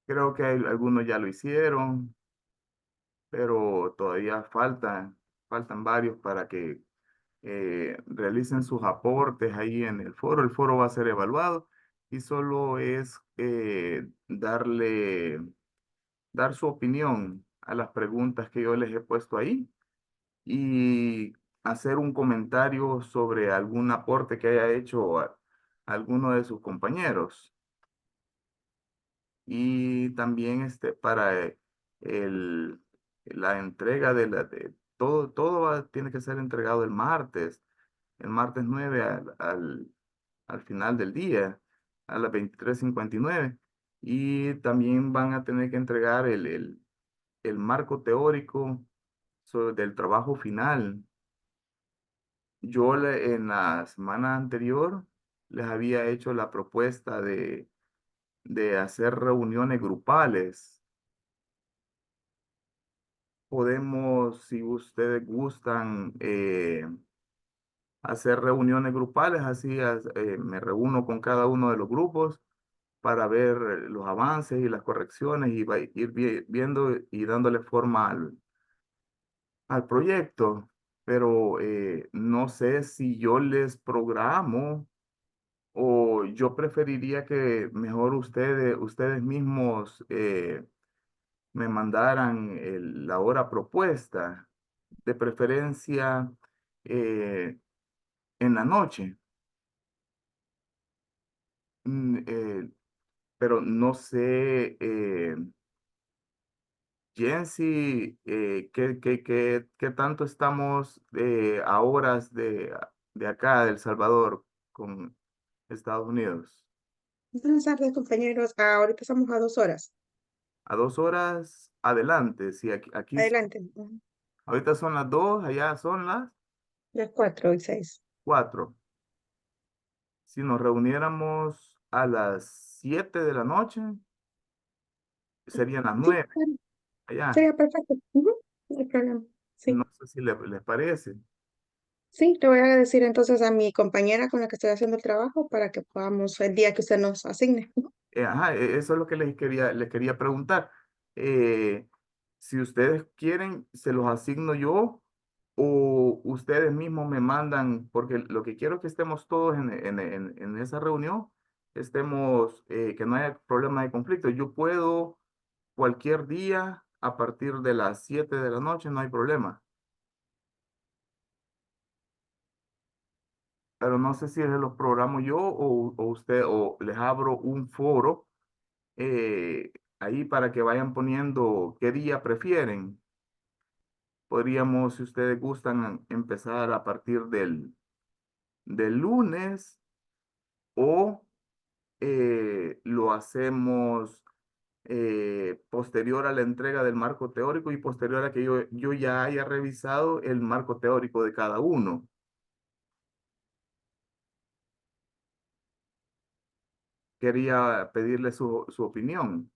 Creo que algunos ya lo hicieron, pero todavía faltan varios para que realicen sus aportes ahí en el foro. El foro va a ser evaluado y solo es dar su opinión a las preguntas que yo les he puesto ahí y hacer un comentario sobre algún aporte que haya hecho alguno de sus compañeros. Y también para el, la entrega de todo, tiene que ser entregado el martes 9 al final del día, a las 23:59. Y también van a tener que entregar el marco teórico del trabajo final. En la semana anterior les había hecho la propuesta de hacer reuniones grupales. Podemos, si ustedes gustan, hacer reuniones grupales, así me reúno con cada uno de los grupos para ver los avances y las correcciones y ir viendo y dándole forma al proyecto. Pero no sé si yo les programo o yo preferiría que mejor ustedes mismos me mandaran la hora propuesta, de preferencia eh, en la noche. Mm, eh, pero no sé, Jensi, ¿qué tanto estamos a horas de acá, de El Salvador, con Estados Unidos? Buenas tardes, compañeros. Ahorita estamos a 2 horas. A 2 horas adelante, sí, Adelante. ahorita son las 2, allá son las Las 4 y 6. 4. Si nos reuniéramos a las 7 de la noche, serían las Sí, 9 bueno, allá. sería perfecto. Ujú, no hay problema. No Sí. sé si les parece. Sí, le voy a decir entonces a mi compañera con la que estoy haciendo el trabajo para que podamos el día que usted nos asigne. Ujú. Ajá, eso es lo que les quería preguntar. Eh, si ustedes quieren, se los asigno yo o ustedes mismos me mandan, porque lo que quiero es que estemos todos en esa reunión, que no haya problema de conflicto. Yo puedo cualquier día a partir de las 7 de la noche, no hay problema. Pero no sé si se los programo yo o les abro un foro ahí para que vayan poniendo qué día prefieren. Podríamos, si ustedes gustan, empezar a partir del lunes o lo hacemos posterior a la entrega del marco teórico y posterior a que yo ya haya revisado el marco teórico de cada uno. Quería pedirle su opinión.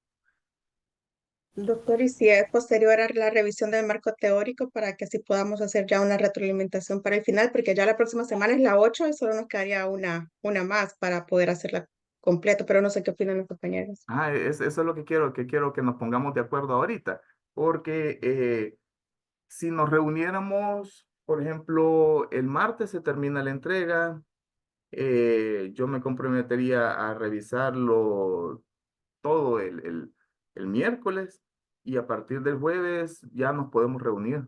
Doctor, y si es posterior a la revisión del marco teórico para que así podamos hacer ya una retroalimentación para el final, porque ya la próxima semana es la 8 y solo nos quedaría una más para poder hacerla completa, pero no sé qué opinan los compañeros. Eso es lo que quiero que nos pongamos de acuerdo ahorita, porque si nos reuniéramos, por ejemplo, el martes se termina la entrega, yo me comprometería a revisarlo todo el miércoles y a partir del jueves ya nos podemos reunir.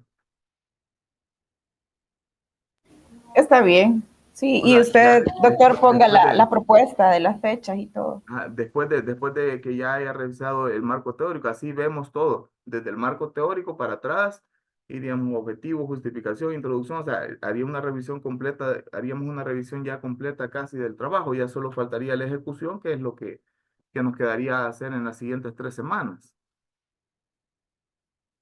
Está bien. Sí, O y sea, ya usted, doctor, ponga después la propuesta de las fechas y todo. después de que ya haya revisado el marco teórico, así vemos todo, desde el marco teórico para atrás, iríamos objetivo, justificación, introducción, o sea, haríamos una revisión ya completa casi del trabajo, ya solo faltaría la ejecución, que es lo que nos quedaría hacer en las siguientes 3 semanas.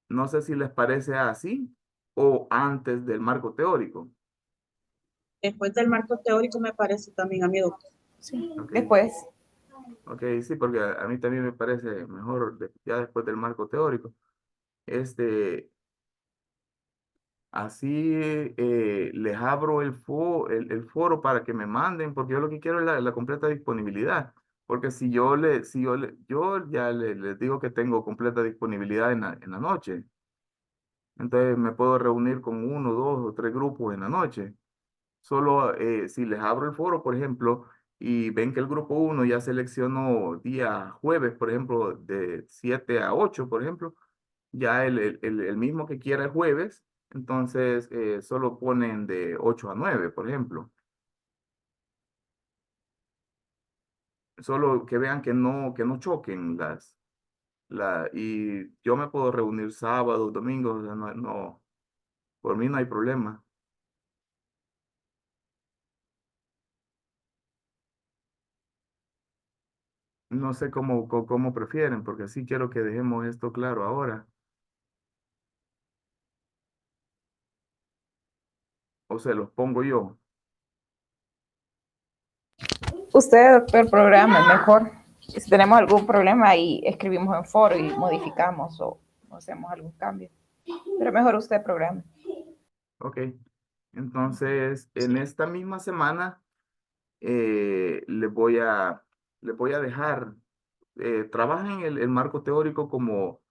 No sé si les parece así o antes del marco teórico. Después del marco teórico me parece también a mí, doctor. Sí, Ok, después. ok, sí, porque a mí también me parece mejor ya después del marco teórico. Este, Así les abro el foro para que me manden, porque yo lo que quiero es la completa disponibilidad, Porque yo ya les digo que tengo completa disponibilidad en la noche. Entonces me puedo reunir con uno, dos o tres grupos en la noche. Solo si les abro el foro, por ejemplo, y ven que el grupo uno ya seleccionó día jueves, por ejemplo, de 7 a 8 por ejemplo, ya el mismo que quiera el jueves, entonces solo ponen de 8 a 9 por ejemplo. Solo que vean que no choquen y yo me puedo reunir sábados, domingos, o sea, por mí no hay problema. No sé cómo prefieren, porque sí quiero que dejemos esto claro ahora. O se los pongo yo. Usted, doctor, programa mejor. Si tenemos algún problema ahí escribimos en foro y modificamos o hacemos algún cambio. Pero mejor usted programa. Ok. Entonces, en esta misma semana eh, les voy a, les voy a dejar, trabajen el marco teórico como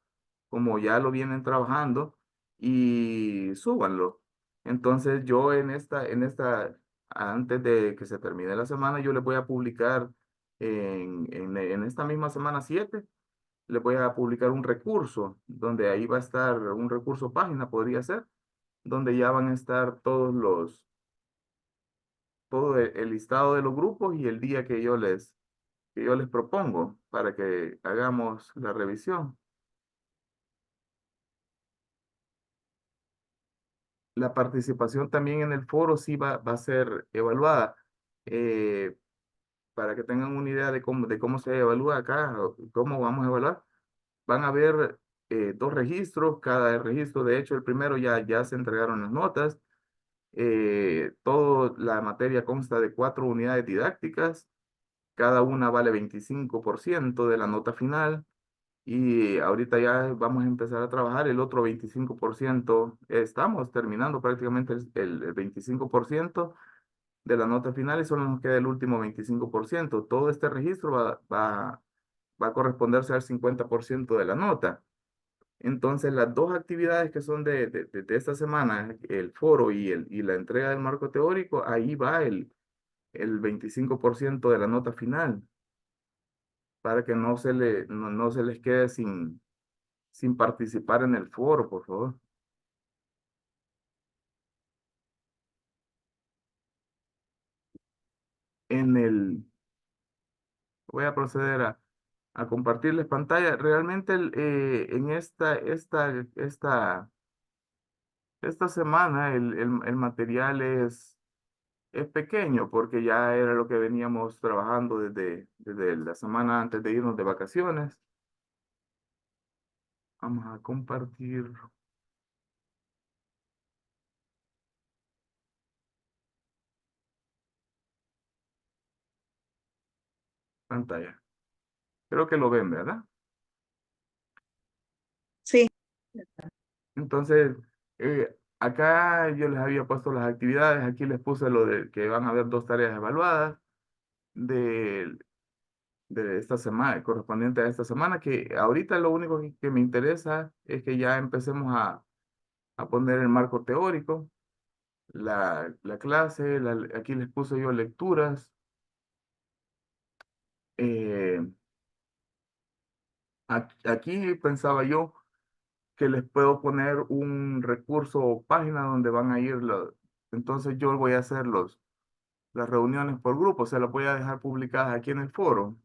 ya lo vienen trabajando y súbanlo. Entonces, yo antes de que se termine la semana, yo les voy a publicar en esta misma semana 7 le voy a publicar un recurso, donde ahí va a estar un recurso página, podría ser, donde ya van a estar todo el listado de los grupos y el día que yo les propongo para que hagamos la revisión. La participación también en el foro sí va a ser evaluada. Eh, para que tengan una idea de cómo se evalúa acá, o cómo vamos a evaluar, van a haber dos registros, cada registro, de hecho, el primero ya se entregaron las notas. Toda la materia consta de 4 unidades didácticas, cada una vale 25% de la nota final y ahorita ya vamos a empezar a trabajar el otro 25%. Estamos terminando prácticamente el 25% de la nota final y solo nos queda el último 25%. Todo este registro va a corresponderse al 50% de la nota. Entonces, las dos actividades que son de esta semana, el foro y la entrega del marco teórico, ahí va el 25% de la nota final, para que no se les quede sin participar en el foro, por favor. En el, Voy a proceder a compartirles pantalla. Realmente en esta semana el material es pequeño porque ya era lo que veníamos trabajando desde la semana antes de irnos de vacaciones. Vamos a compartir pantalla. Creo que lo ven, ¿verdad? Sí, Entonces, acá yo les había puesto las actividades, aquí les puse lo de que van a haber 2 tareas evaluadas de, de esta semana, correspondiente a esta semana, que ahorita lo único que me interesa es que ya empecemos a poner el marco teórico, la clase, aquí les puse yo lecturas. eh, Aquí pensaba yo que les puedo poner un recurso o página donde van a ir entonces yo voy a hacer las reuniones por grupo, se las voy a dejar publicadas aquí en el foro.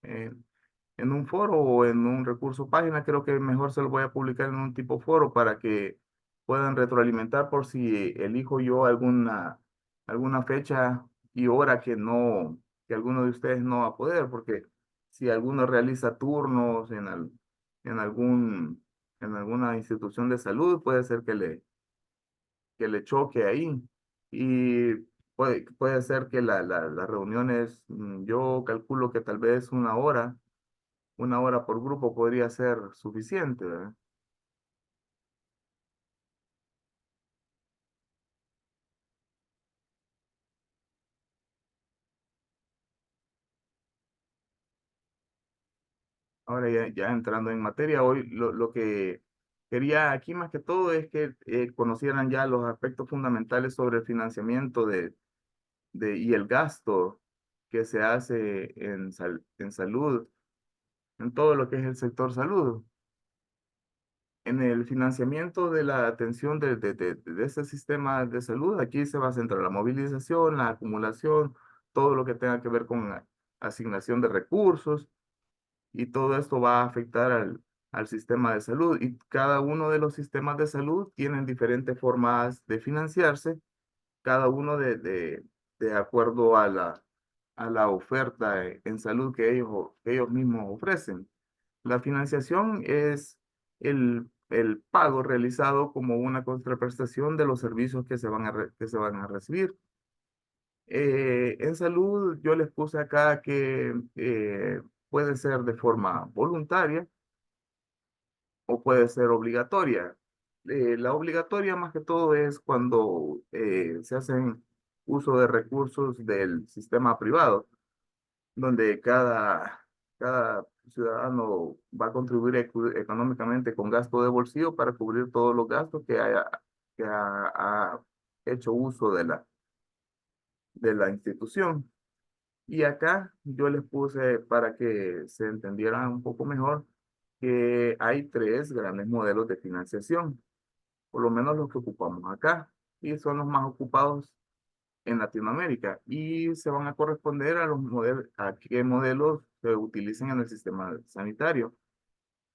Eh, en un foro o en un recurso página, creo que mejor se lo voy a publicar en un tipo foro para que puedan retroalimentar por si elijo yo alguna fecha y hora que alguno de ustedes no va a poder, porque si alguno realiza turnos en en alguna institución de salud, puede ser que le choque ahí. Y puede ser que las reuniones, yo calculo que tal vez una hora por grupo podría ser suficiente, ¿verdad? Ahora ya entrando en materia, hoy lo que quería aquí más que todo es que conocieran ya los aspectos fundamentales sobre el financiamiento y el gasto que se hace en salud, en todo lo que es el sector salud. En el financiamiento de la atención de este sistema de salud, aquí se va a centrar la movilización, la acumulación, todo lo que tenga que ver con la asignación de recursos y todo esto va a afectar al sistema de salud. Y cada uno de los sistemas de salud tienen diferentes formas de financiarse, cada uno de acuerdo a la oferta en salud que ellos mismos ofrecen. La financiación es el pago realizado como una contraprestación de los servicios que se van a recibir. En salud, yo les puse acá que puede ser de forma voluntaria o puede ser obligatoria. La obligatoria más que todo es cuando se hacen uso de recursos del sistema privado, donde cada ciudadano va a contribuir económicamente con gasto de bolsillo para cubrir todos los gastos ha hecho uso de la institución. Y acá yo les puse para que se entendieran un poco mejor que hay tres grandes modelos de financiación, por lo menos los que ocupamos acá, y son los más ocupados en Latinoamérica y se van a corresponder a los modelos, a qué modelos se utilizan en el sistema sanitario.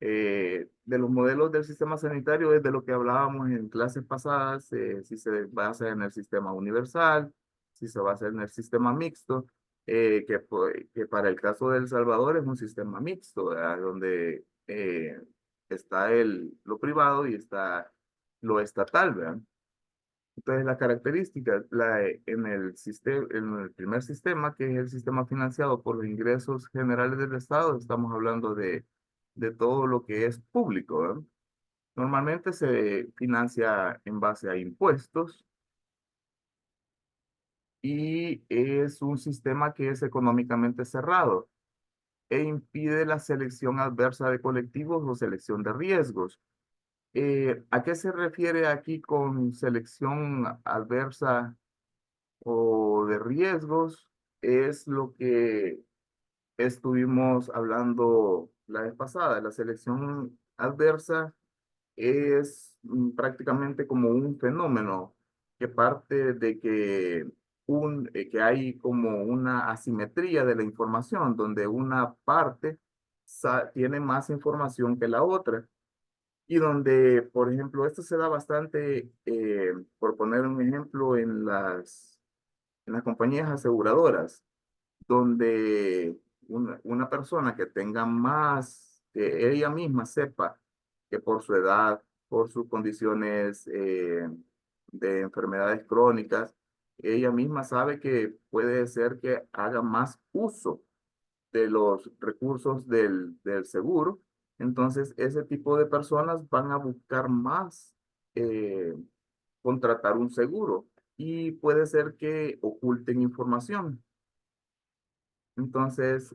De los modelos del sistema sanitario es de lo que hablábamos en clases pasadas, si se basa en el sistema universal, si se basa en el sistema mixto, que para el caso de El Salvador es un sistema mixto, ¿verdad? Donde está lo privado y está lo estatal, ¿verdad? Entonces, las características en el primer sistema, que es el sistema financiado por los ingresos generales del Estado, estamos hablando de todo lo que es público, ¿verdad? Normalmente se financia en base a impuestos y es un sistema que es económicamente cerrado e impide la selección adversa de colectivos o selección de riesgos. ¿A qué se refiere aquí con selección adversa o de riesgos? Es lo que estuvimos hablando la vez pasada. La selección adversa es prácticamente como un fenómeno que parte de que hay como una asimetría de la información, donde una parte tiene más información que la otra. Y donde, por ejemplo, esto se da bastante, por poner un ejemplo, en las compañías aseguradoras, donde una persona que tenga más, que ella misma sepa que por su edad, por sus condiciones de enfermedades crónicas, ella misma sabe que puede ser que haga más uso de los recursos del seguro. Entonces, ese tipo de personas van a buscar más eh, contratar un seguro y puede ser que oculten información. Entonces,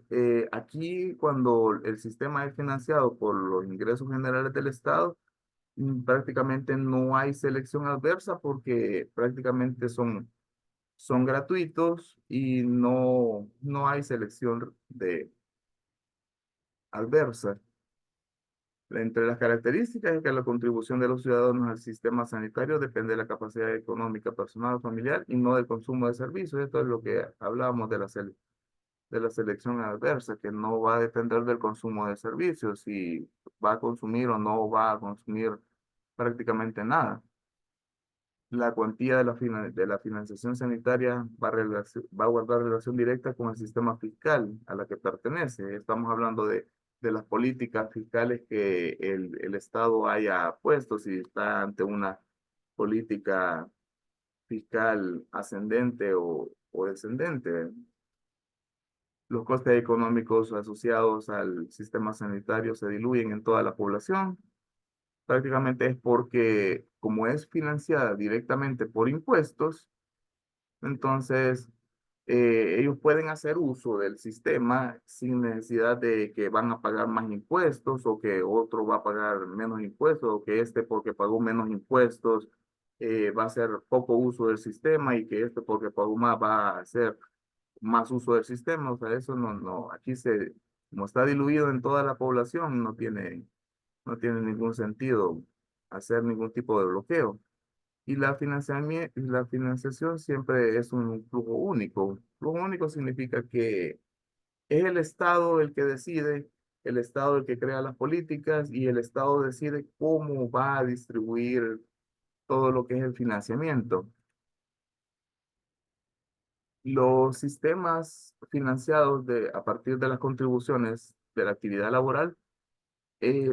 aquí cuando el sistema es financiado por los ingresos generales del Estado, prácticamente no hay selección adversa porque prácticamente son gratuitos y no hay selección adversa. Entre las características es que la contribución de los ciudadanos al sistema sanitario depende de la capacidad económica personal o familiar y no del consumo de servicios. Esto es lo que hablábamos de la selección adversa, que no va a depender del consumo de servicios, si va a consumir o no va a consumir prácticamente nada. La cuantía de la financiación sanitaria va a guardar relación directa con el sistema fiscal a la que pertenece. Estamos hablando de las políticas fiscales que el Estado haya puesto, si está ante una política fiscal ascendente o descendente. Los costes económicos asociados al sistema sanitario se diluyen en toda la población. Prácticamente es porque como es financiada directamente por impuestos, entonces ellos pueden hacer uso del sistema sin necesidad de que van a pagar más impuestos o que otro va a pagar menos impuestos o que este porque pagó menos impuestos va a hacer poco uso del sistema y que este porque pagó más va a hacer más uso del sistema. O sea, eso no, aquí como está diluido en toda la población, no tiene ningún sentido hacer ningún tipo de bloqueo. Y la financiación siempre es un flujo único. Flujo único significa que es el Estado el que decide, el Estado el que crea las políticas y el Estado decide cómo va a distribuir todo lo que es el financiamiento. Los sistemas financiados a partir de las contribuciones de la actividad laboral,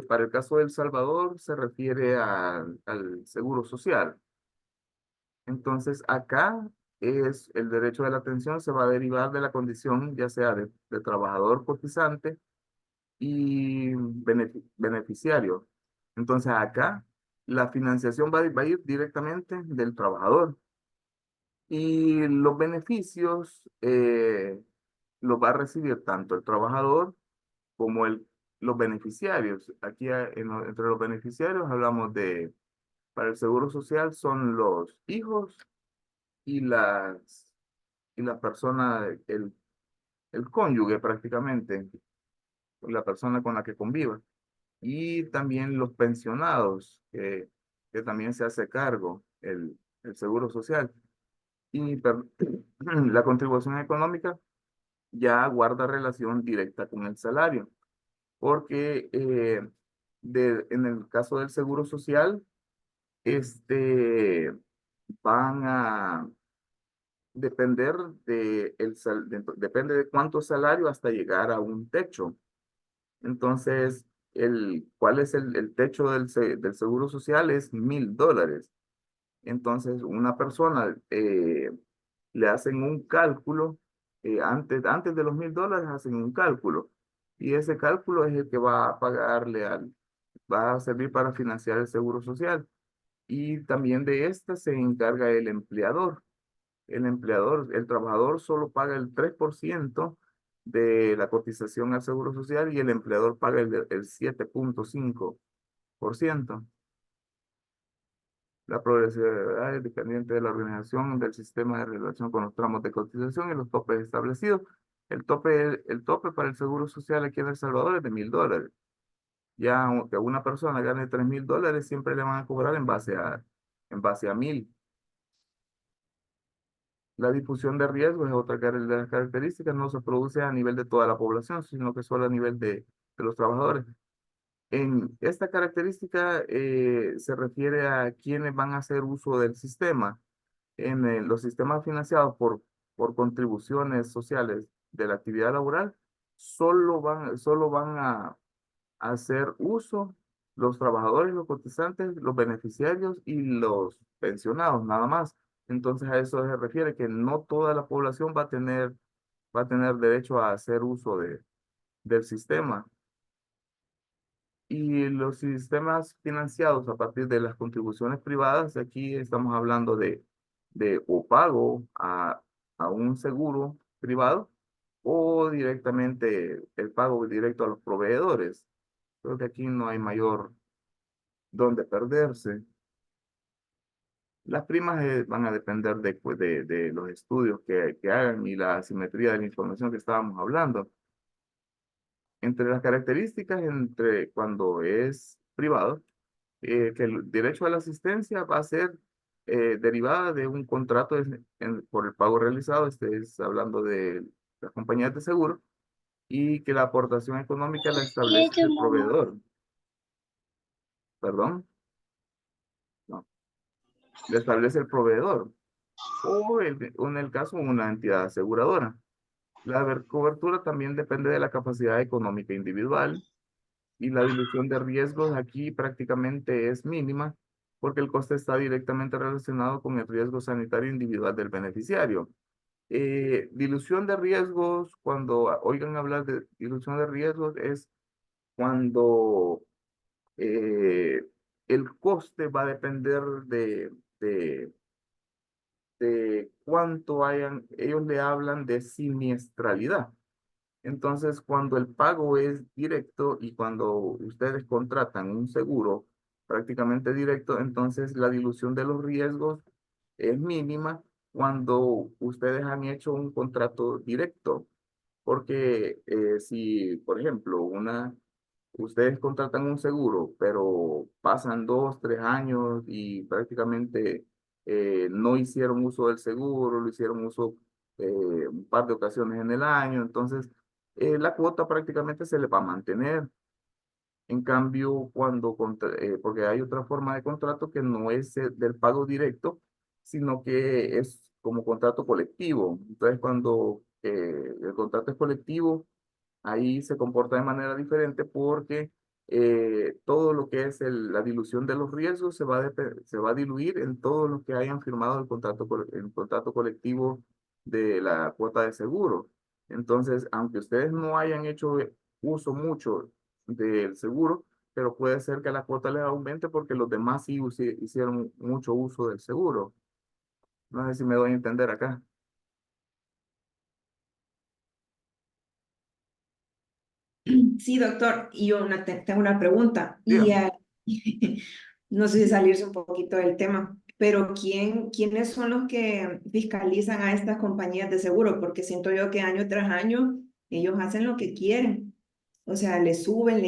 para el caso de El Salvador, se refiere al seguro social. Entonces, acá el derecho de la atención se va a derivar de la condición, ya sea de trabajador cotizante y beneficiario. Entonces, acá la financiación va a ir directamente del trabajador y los beneficios los va a recibir tanto el trabajador como los beneficiarios. Aquí entre los beneficiarios hablamos para el Seguro Social son los hijos y la persona, el cónyuge prácticamente, la persona con la que conviva. Y también los pensionados, que también se hace cargo el Seguro Social. Y la contribución económica ya guarda relación directa con el salario, porque en el caso del Seguro Social, este, van a depender depende de cuánto salario hasta llegar a un techo. Entonces, ¿cuál es el techo del Seguro Social? Es $1,000. Entonces, una persona le hacen un cálculo, antes de los $1,000 hacen un cálculo. Y ese cálculo es el que va a va a servir para financiar el Seguro Social. Y también de esta se encarga el empleador. El trabajador solo paga el 3% de la cotización al Seguro Social y el empleador paga el 7,5%. La progresividad es dependiente de la organización del sistema de relación con los tramos de cotización y los topes establecidos. El tope para el Seguro Social aquí en El Salvador es de $1,000. Ya aunque una persona gane $3,000, siempre le van a cobrar en base a 1,000. La difusión de riesgos es otra de las características, no se produce a nivel de toda la población, sino que solo a nivel de los trabajadores. En esta característica se refiere a quienes van a hacer uso del sistema. En los sistemas financiados por contribuciones sociales de la actividad laboral, solo van a hacer uso los trabajadores, los cotizantes, los beneficiarios y los pensionados, nada más. Entonces a eso se refiere que no toda la población va a tener derecho a hacer uso del sistema. Y los sistemas financiados a partir de las contribuciones privadas, aquí estamos hablando de o pago a un seguro privado o directamente el pago directo a los proveedores. Creo que aquí no hay mayor donde perderse. Las primas van a depender de los estudios que hagan y la asimetría de la información que estábamos hablando. Entre las características, entre cuando es privado, que el derecho a la asistencia va a ser derivada de un contrato por el pago realizado, este es hablando de las compañías de seguro, y que la aportación económica la establece el proveedor. Perdón, no, la establece el proveedor, o en el caso una entidad aseguradora. La cobertura también depende de la capacidad económica individual y la dilución de riesgos aquí prácticamente es mínima porque el coste está directamente relacionado con el riesgo sanitario individual del beneficiario. Dilución de riesgos, cuando oigan hablar de dilución de riesgos, es cuando el coste va a depender de de cuánto hayan, ellos le hablan de siniestralidad. Entonces, cuando el pago es directo y cuando ustedes contratan un seguro prácticamente directo, entonces la dilución de los riesgos es mínima cuando ustedes han hecho un contrato directo. Porque si, por ejemplo, ustedes contratan un seguro, pero pasan 2, 3 años y prácticamente no hicieron uso del seguro, lo hicieron uso un par de ocasiones en el año, entonces la cuota prácticamente se le va a mantener. En cambio, porque hay otra forma de contrato que no es del pago directo, sino que es como contrato colectivo. Entonces, cuando el contrato es colectivo, ahí se comporta de manera diferente porque todo lo que es la dilución de los riesgos se va a diluir en todo lo que hayan firmado el contrato colectivo de la cuota de seguro. Entonces, aunque ustedes no hayan hecho uso mucho del seguro, pero puede ser que la cuota les aumente porque los demás sí hicieron mucho uso del seguro. No sé si me doy a entender acá. Sí, doctor, y yo tengo una pregunta, y Dígame. no sé si salirse un poquito del tema, pero ¿quiénes son los que fiscalizan a estas compañías de seguro? Porque siento yo que año tras año ellos hacen lo que quieren, o sea, le suben,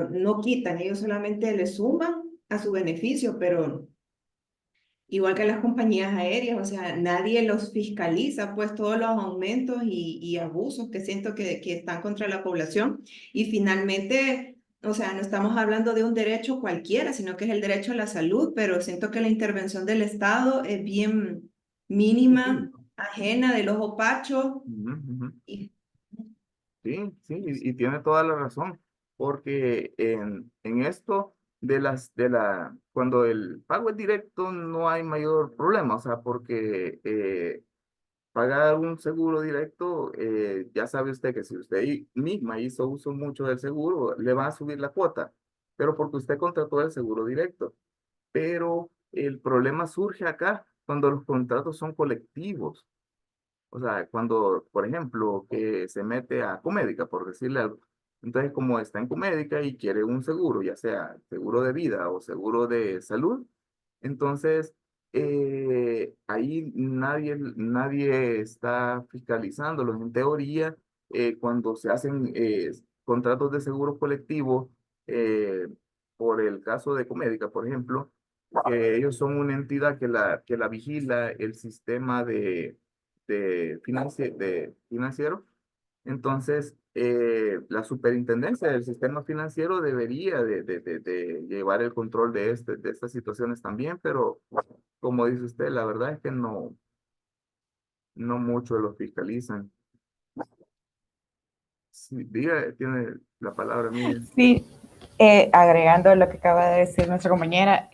no quitan, ellos solamente le suman a su beneficio, pero igual que las compañías aéreas, o sea, nadie los fiscaliza, pues todos los aumentos y abusos que siento que están contra la población. Y finalmente, o sea, no estamos hablando de un derecho cualquiera, sino que es el derecho a la salud, pero siento que la intervención del Estado es bien mínima, Sí. ajena del ojo pacho. Ujú, ujú. Y Sí, sí, y tiene toda la razón, porque en esto cuando el pago es directo no hay mayor problema, o sea, porque pagar un seguro directo, ya sabe usted que si usted misma hizo uso mucho del seguro, le va a subir la cuota, pero porque usted contrató el seguro directo. Pero el problema surge acá cuando los contratos son colectivos. O sea, cuando, por ejemplo, que se mete a Comédica, por decirle algo. Entonces, como está en Comédica y quiere un seguro, ya sea seguro de vida o seguro de salud, entonces ahí nadie está fiscalizándolos. En teoría, cuando se hacen contratos de seguro colectivo, eh, por el caso de Comédica, por ejemplo, que ellos son una entidad que la vigila el sistema de financiero. Entonces, la superintendencia del sistema financiero debería de llevar el control de estas situaciones también, pero como dice usted, la verdad es que no mucho lo fiscalizan. Sí, diga, tiene la palabra mía. Sí, agregando lo que acaba de decir nuestra compañera,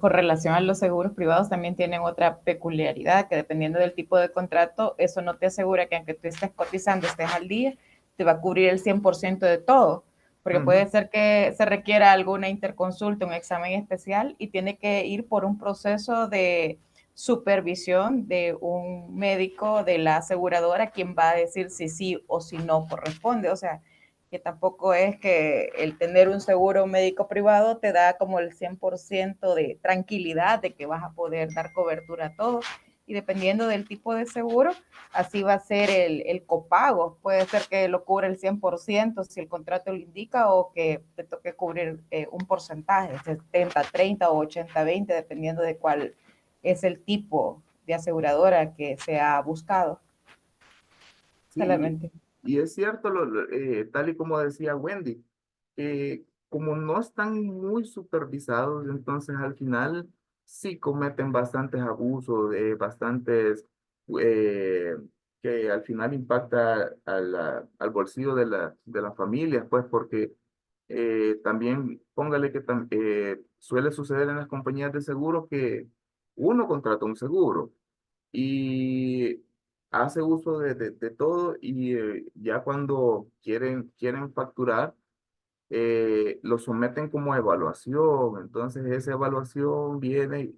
con relación a los seguros privados también tienen otra peculiaridad, que dependiendo del tipo de contrato, eso no te asegura que aunque tú estés cotizando, estés al día, te va a cubrir el 100% de todo, porque Ujú. puede ser que se requiera alguna interconsulta, un examen especial y tiene que ir por un proceso de supervisión de un médico de la aseguradora quien va a decir si sí o si no corresponde, o sea, que tampoco es que el tener un seguro médico privado te da como el 100% de tranquilidad de que vas a poder dar cobertura a todo. Y dependiendo del tipo de seguro, así va a ser el copago. Puede ser que lo cubre el 100% si el contrato lo indica o que te toque cubrir un porcentaje, 70-30 o 80-20, dependiendo de cuál es el tipo de aseguradora que se ha buscado. Sí, Solamente. y es cierto, tal y como decía Wendy, como no están muy supervisados, entonces al final sí cometen bastantes abusos, bastantes eh, que al final impacta al bolsillo de las familias, pues porque también póngale que suele suceder en las compañías de seguro que uno contrata un seguro y hace uso de todo y ya cuando quieren facturar, lo someten como evaluación. Entonces esa evaluación viene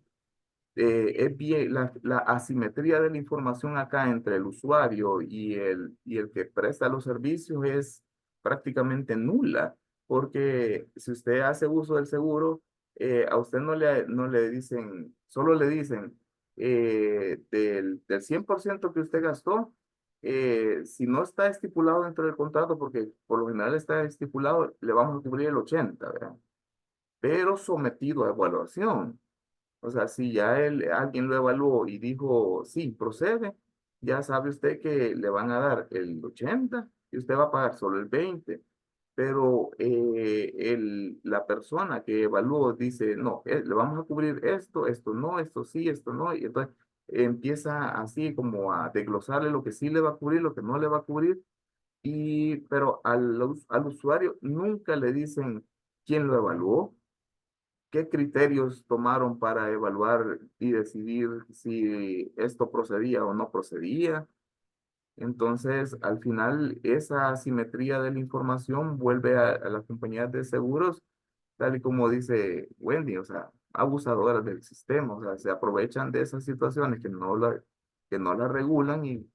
es bien, la asimetría de la información acá entre el usuario y el que presta los servicios es prácticamente nula, porque si usted hace uso del seguro, a usted no le dicen, solo le dicen del 100% que usted gastó, si no está estipulado dentro del contrato, porque por lo general está estipulado, le vamos a cubrir el 80, ¿verdad? Pero sometido a evaluación. O sea, si ya alguien lo evaluó y dijo, sí, procede, ya sabe usted que le van a dar el 80 y usted va a pagar solo el 20. Pero la persona que evaluó dice, no, le vamos a cubrir esto, esto no, esto sí, esto no. Y entonces empieza así como a desglosarle lo que sí le va a cubrir, lo que no le va a cubrir. Pero al usuario nunca le dicen quién lo evaluó, qué criterios tomaron para evaluar y decidir si esto procedía o no procedía. Entonces, al final, esa asimetría de la información vuelve a las compañías de seguros, tal y como dice Wendy, o sea, abusadoras del sistema, o sea, se aprovechan de esas situaciones que no la regulan y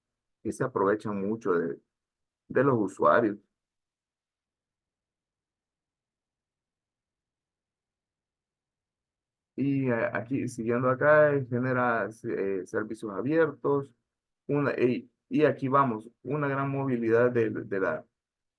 se aprovechan mucho de los usuarios. Y aquí, siguiendo acá, genera servicios abiertos, y aquí vamos, una gran movilidad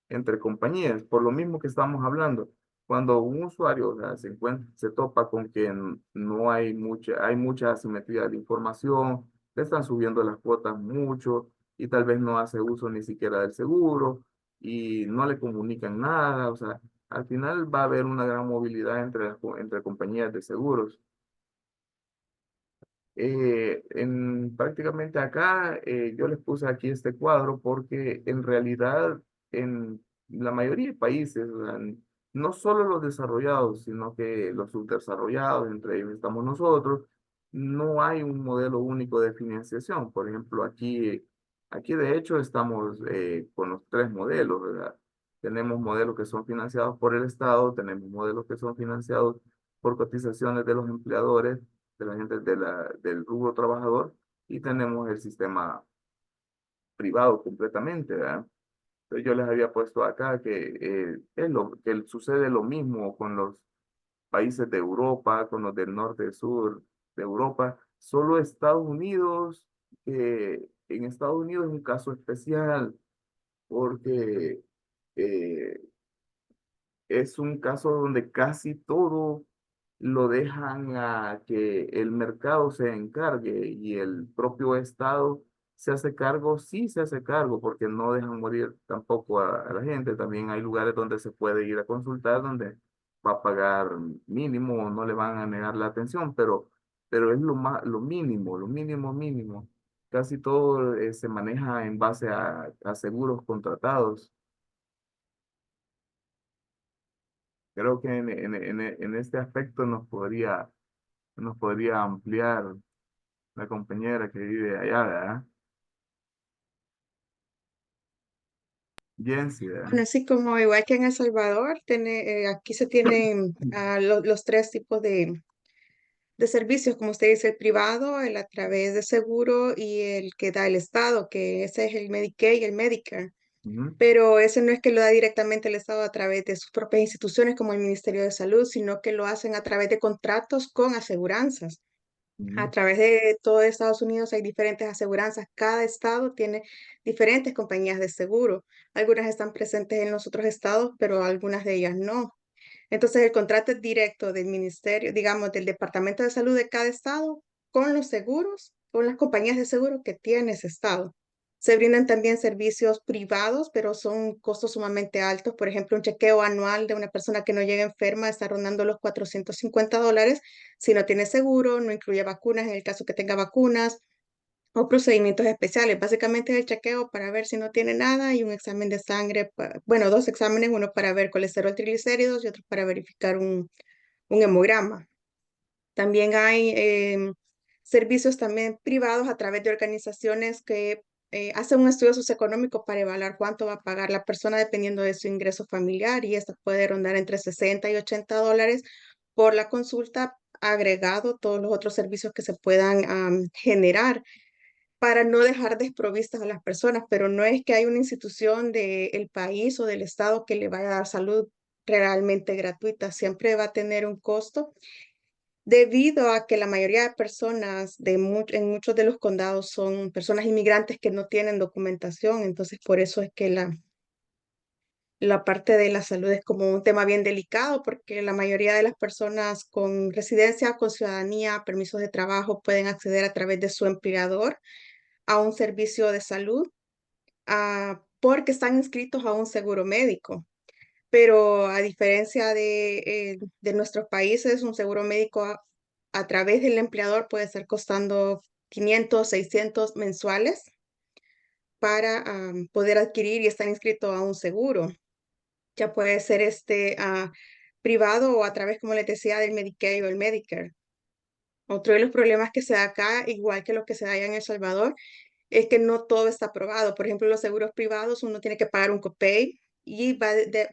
entre compañías, por lo mismo que estamos hablando. Cuando un usuario, o sea, se topa con que no hay mucha asimetría de información, le están subiendo las cuotas mucho y tal vez no hace uso ni siquiera del seguro y no le comunican nada, o sea, al final va a haber una gran movilidad entre compañías de seguros. Prácticamente acá yo les puse aquí este cuadro porque en realidad en la mayoría de países, o sea, no solo los desarrollados, sino que los subdesarrollados, entre ellos estamos nosotros, no hay un modelo único de financiación. Por ejemplo, aquí de hecho estamos con los tres modelos, ¿verdad? Tenemos modelos que son financiados por el Estado, tenemos modelos que son financiados por cotizaciones de los empleadores, de la gente del rubro trabajador, y tenemos el sistema privado completamente, ¿verdad? Entonces yo les había puesto acá que, que sucede lo mismo con los países de Europa, con los del norte y sur de Europa. Solo Estados Unidos, en Estados Unidos es un caso especial porque eh, es un caso donde casi todo lo dejan a que el mercado se encargue y el propio Estado se hace cargo, sí se hace cargo, porque no dejan morir tampoco a la gente. También hay lugares donde se puede ir a consultar, donde va a pagar mínimo, no le van a negar la atención, pero es lo mínimo, lo mínimo, mínimo. Casi todo se maneja en base a seguros contratados. Creo que en este aspecto nos podría ampliar la compañera que vive allá, ¿verdad? Jensi, ¿verdad? Bueno, así como igual que en El Salvador, aquí se tienen los tres tipos de servicios, como usted dice, el privado, el a través de seguro y el que da el Estado, que ese es el Medicaid y el Medicare. Ujú, Pero ese no es que lo da directamente el Estado a través de sus propias instituciones como el Ministerio de Salud, sino que lo hacen a través de contratos con aseguranzas. A ujú, través de todo Estados Unidos hay diferentes aseguranzas. Cada estado tiene diferentes compañías de seguro. Algunas están presentes en los otros estados, pero algunas de ellas no. Entonces, el contrato es directo del ministerio, digamos, del Departamento de Salud de cada estado con los seguros, con las compañías de seguro que tiene ese estado. Se brindan también servicios privados, pero son costos sumamente altos. Por ejemplo, un chequeo anual de una persona que no llega enferma está rondando los $450. Si no tiene seguro, no incluye vacunas en el caso que tenga vacunas o procedimientos especiales. Básicamente es el chequeo para ver si no tiene nada y un examen de sangre, bueno, dos exámenes, uno para ver colesterol, triglicéridos y otro para verificar un hemograma. También hay servicios también privados a través de organizaciones que hacen un estudio socioeconómico para evaluar cuánto va a pagar la persona dependiendo de su ingreso familiar y esto puede rondar entre $60 y $80 por la consulta agregado todos los otros servicios que se puedan generar para no dejar desprovistas a las personas, pero no es que hay una institución del país o del estado que le vaya a dar salud realmente gratuita, siempre va a tener un costo debido a que la mayoría de personas en muchos de los condados son personas inmigrantes que no tienen documentación, entonces por eso es que la parte de la salud es como un tema bien delicado porque la mayoría de las personas con residencia, con ciudadanía, permisos de trabajo pueden acceder a través de su empleador a un servicio de salud porque están inscritos a un seguro médico. Pero a diferencia de nuestros países, un seguro médico a través del empleador puede estar costando 500, 600 mensuales para poder adquirir y estar inscrito a un seguro. Ya puede ser privado o a través, como les decía, del Medicaid o el Medicare. Otro de los problemas que se da acá, igual que lo que se da allá en El Salvador, es que no todo está aprobado. Por ejemplo, los seguros privados, uno tiene que pagar un copay y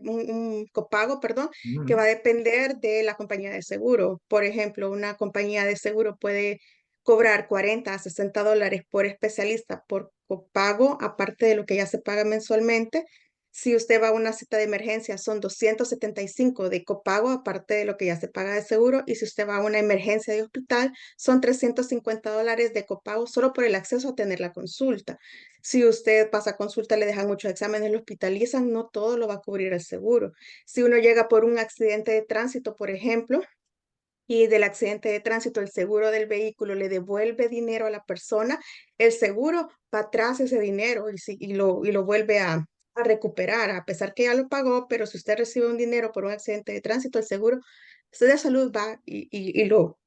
un copago, perdón, que va a depender de la compañía de seguro. Por ejemplo, una compañía de seguro puede cobrar 40 a 60 dólares por especialista por copago, aparte de lo que ya se paga mensualmente. Si usted va a una cita de emergencia, son 275 de copago, aparte de lo que ya se paga de seguro. Y si usted va a una emergencia de hospital, son 350 dólares de copago solo por el acceso a tener la consulta. Si usted pasa consulta, le dejan muchos exámenes, lo hospitalizan, no todo lo va a cubrir el seguro. Si uno llega por un accidente de tránsito, por ejemplo, y del accidente de tránsito, el seguro del vehículo le devuelve dinero a la persona, el seguro va atrás ese dinero y lo vuelve a recuperar, a pesar que ya lo pagó, pero si usted recibe un dinero por un accidente de tránsito, el seguro de salud va y lo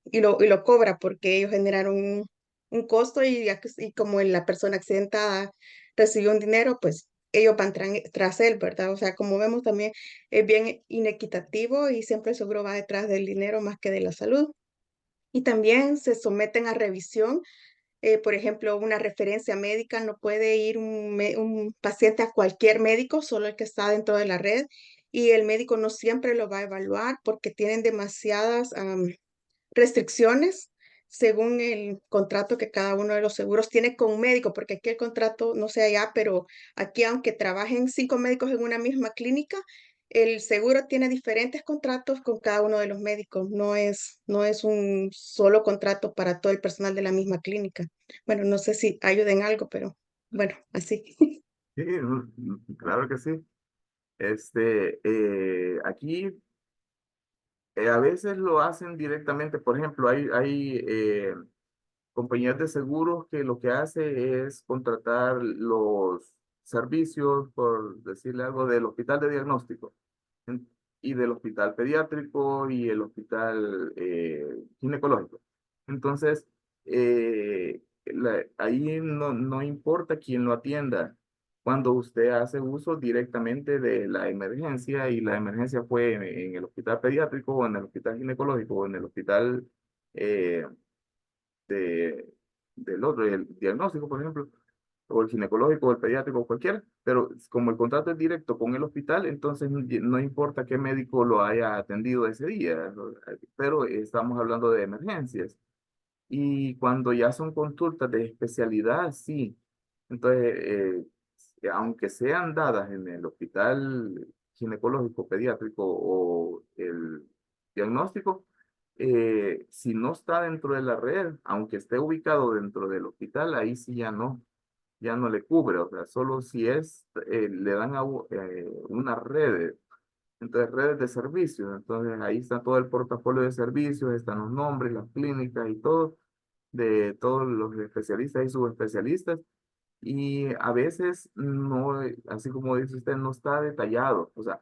cobra porque ellos generaron un costo y como la persona accidentada recibió un dinero, pues ellos van tras él, ¿verdad? O sea, como vemos también es bien inequitativo y siempre el seguro va detrás del dinero más que de la salud. Y también se someten a revisión. Por ejemplo, una referencia médica, no puede ir un paciente a cualquier médico, solo el que está dentro de la red. Y el médico no siempre lo va a evaluar porque tienen demasiadas restricciones según el contrato que cada uno de los seguros tiene con un médico, porque aquí el contrato, no sé allá, pero aquí aunque trabajen 5 médicos en una misma clínica, el seguro tiene diferentes contratos con cada uno de los médicos, no es un solo contrato para todo el personal de la misma clínica. Bueno, no sé si ayuden algo, pero bueno, así. Sí, claro que sí. Aquí a veces lo hacen directamente, por ejemplo, hay compañías de seguros que lo que hace es contratar los servicios, por decirle algo, del hospital de diagnóstico y del hospital pediátrico y el hospital ginecológico. Entonces, ahí no importa quién lo atienda. Cuando usted hace uso directamente de la emergencia y la emergencia fue en el hospital pediátrico o en el hospital ginecológico o en el hospital eh, de, del otro, el diagnóstico, por ejemplo, o el ginecológico, o el pediátrico, o cualquiera, pero como el contrato es directo con el hospital, entonces no importa qué médico lo haya atendido ese día, ¿no? Pero estamos hablando de emergencias. Y cuando ya son consultas de especialidad, sí. Entonces, aunque sean dadas en el hospital ginecológico, pediátrico o el diagnóstico, si no está dentro de la red, aunque esté ubicado dentro del hospital, ahí sí ya no le cubre. O sea, solo si le dan una red, entonces redes de servicios. Entonces ahí está todo el portafolio de servicios, están los nombres, las clínicas y todo de todos los especialistas y subespecialistas. Y a veces no, así como dice usted, no está detallado. O sea,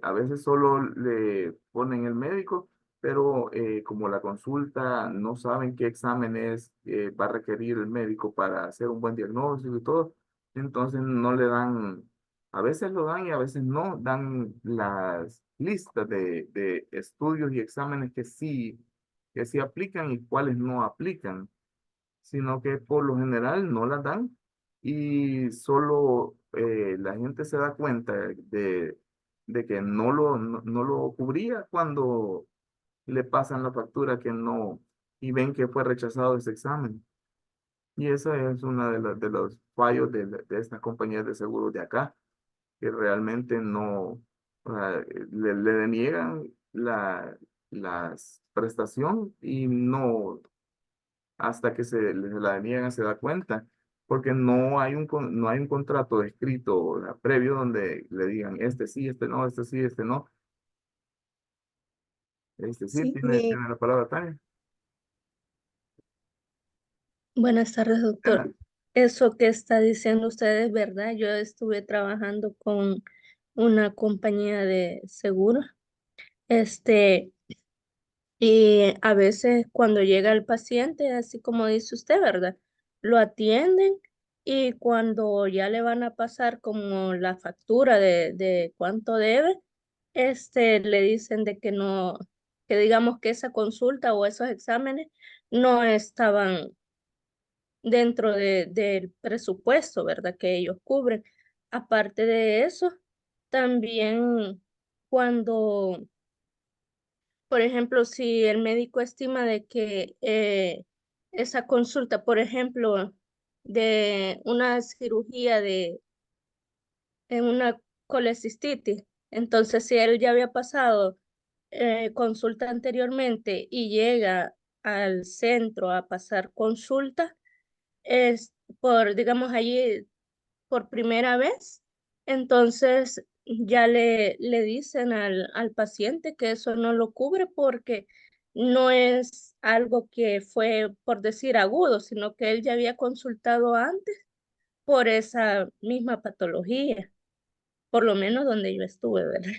a veces solo le ponen el médico, pero como la consulta no saben qué exámenes va a requerir el médico para hacer un buen diagnóstico y todo, entonces no le dan, a veces lo dan y a veces no, dan las listas de estudios y exámenes que sí aplican y cuáles no aplican, sino que por lo general no las dan y solo la gente se da cuenta de que no lo cubría le pasan la factura que no, y ven que fue rechazado ese examen. Y esa es una de los fallos de estas compañías de seguros de acá, que realmente no, o sea, le deniegan las prestación y no, hasta que se les la deniegan se da cuenta, porque no hay no hay un contrato escrito, o sea, previo donde le digan, este sí, este no, este sí, este no, este sí, Sí, tiene la palabra Tania. Buenas tardes, doctor. Ana. Eso que está diciendo usted es verdad. Yo estuve trabajando con una compañía de seguro, este, y a veces cuando llega el paciente, así como dice usted, ¿verdad? Lo atienden y cuando ya le van a pasar como la factura de cuánto debe, le dicen de que no, que digamos que esa consulta o esos exámenes no estaban dentro del presupuesto, ¿verdad? Que ellos cubren. Aparte de eso, también cuando, por ejemplo, si el médico estima de que esa consulta, por ejemplo, de una cirugía en una colecistitis, entonces si él ya había pasado consulta anteriormente y llega al centro a pasar consulta, es por, digamos, allí por primera vez, entonces ya le dicen al paciente que eso no lo cubre porque no es algo que fue, por decir, agudo, sino que él ya había consultado antes por esa misma patología, por lo menos donde yo estuve, ¿verdad?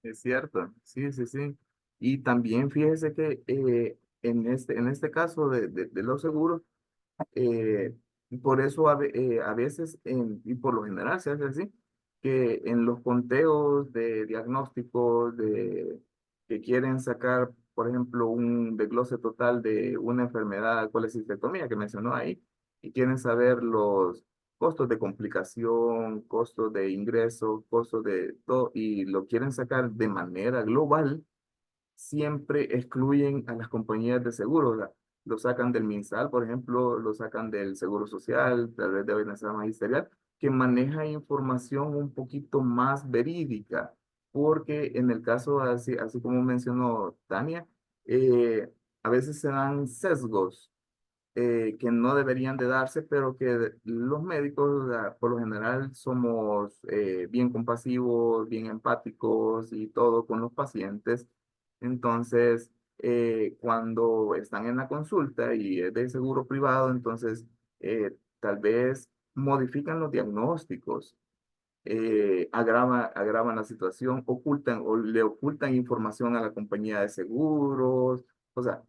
Es cierto, sí, sí, sí. Y también fíjese que en este caso de los seguros, eh, por eso a veces, y por lo general se hace así, que en los conteos de diagnósticos que quieren sacar, por ejemplo, un desglose total de una enfermedad, colecistectomía que mencionó ahí, y quieren saber los costos de complicación, costos de ingreso, costos de todo, y lo quieren sacar de manera global, siempre excluyen a las compañías de seguros. Lo sacan del MinSal, por ejemplo, lo sacan del Seguro Social, tal vez de Bienestar Magisterial, que maneja información un poquito más verídica, porque en el caso, así como mencionó Tania, a veces se dan sesgos que no deberían de darse, pero que los médicos, por lo general, somos bien compasivos, bien empáticos y todo con los pacientes. Entonces, cuando están en la consulta y es de seguro privado, entonces tal vez modifican los diagnósticos, agravan la situación, ocultan o le ocultan información a la compañía de seguros, o sea,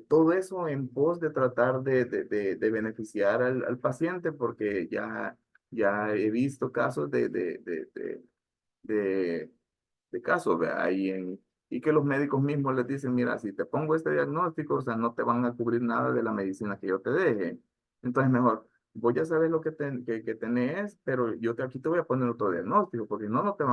todo eso en pos de tratar de beneficiar al paciente, porque ya he visto casos de, de casos, ¿vea? Y que los médicos mismos les dicen, mira, si te pongo este diagnóstico, o sea, no te van a cubrir nada de la medicina que yo te deje. Entonces, mejor, voy a saber lo que tenés, pero aquí te voy a poner otro diagnóstico, porque no te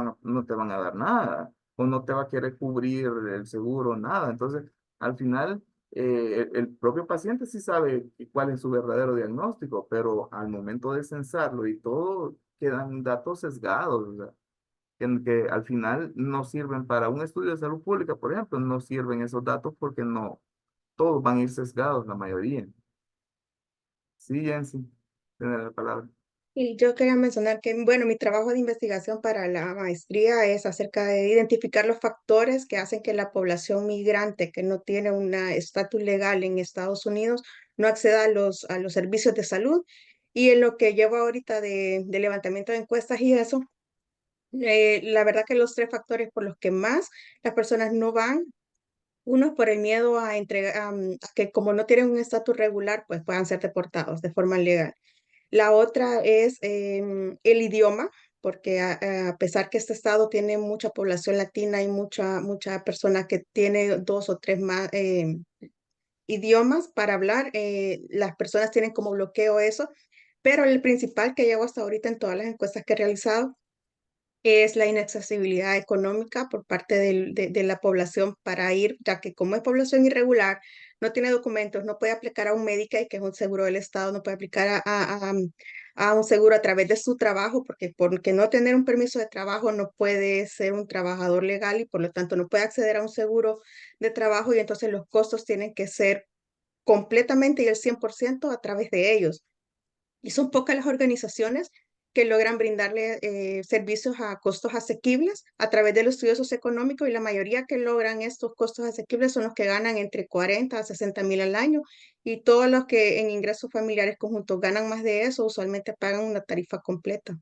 van a dar nada, o no te va a querer cubrir el seguro, nada. Entonces, al final, el propio paciente sí sabe cuál es su verdadero diagnóstico, pero al momento de censarlo y todo, quedan datos sesgados, o sea, que al final no sirven para un estudio de salud pública, por ejemplo, no sirven esos datos porque no, todos van a ir sesgados, la mayoría. Sí, Jensi, tiene la palabra. Y yo quería mencionar que, bueno, mi trabajo de investigación para la maestría es acerca de identificar los factores que hacen que la población migrante que no tiene un estatus legal en Estados Unidos no acceda a los servicios de salud. Y en lo que llevo ahorita de levantamiento de encuestas y eso, la verdad que los tres factores por los que más las personas no van, uno es por el miedo a entregar, a que como no tienen un estatus regular, pues puedan ser deportados de forma legal. La otra es el idioma, porque a pesar que este estado tiene mucha población latina y mucha persona que tiene dos o tres más idiomas para hablar, las personas tienen como bloqueo eso, pero el principal que llevo hasta ahorita en todas las encuestas que he realizado es la inaccesibilidad económica por parte de la población para ir, ya que como es población irregular, no tiene documentos, no puede aplicar a un Medicaid, que es un seguro del Estado, no puede aplicar a un seguro a través de su trabajo, porque no tener un permiso de trabajo no puede ser un trabajador legal y por lo tanto no puede acceder a un seguro de trabajo y entonces los costos tienen que ser completamente y el 100% a través de ellos. Y son pocas las organizaciones que logran brindarle servicios a costos asequibles a través de los estudios socioeconómicos y la mayoría que logran estos costos asequibles son los que ganan entre 40 a 60,000 al año y todos los que en ingresos familiares conjuntos ganan más de eso usualmente pagan una tarifa completa.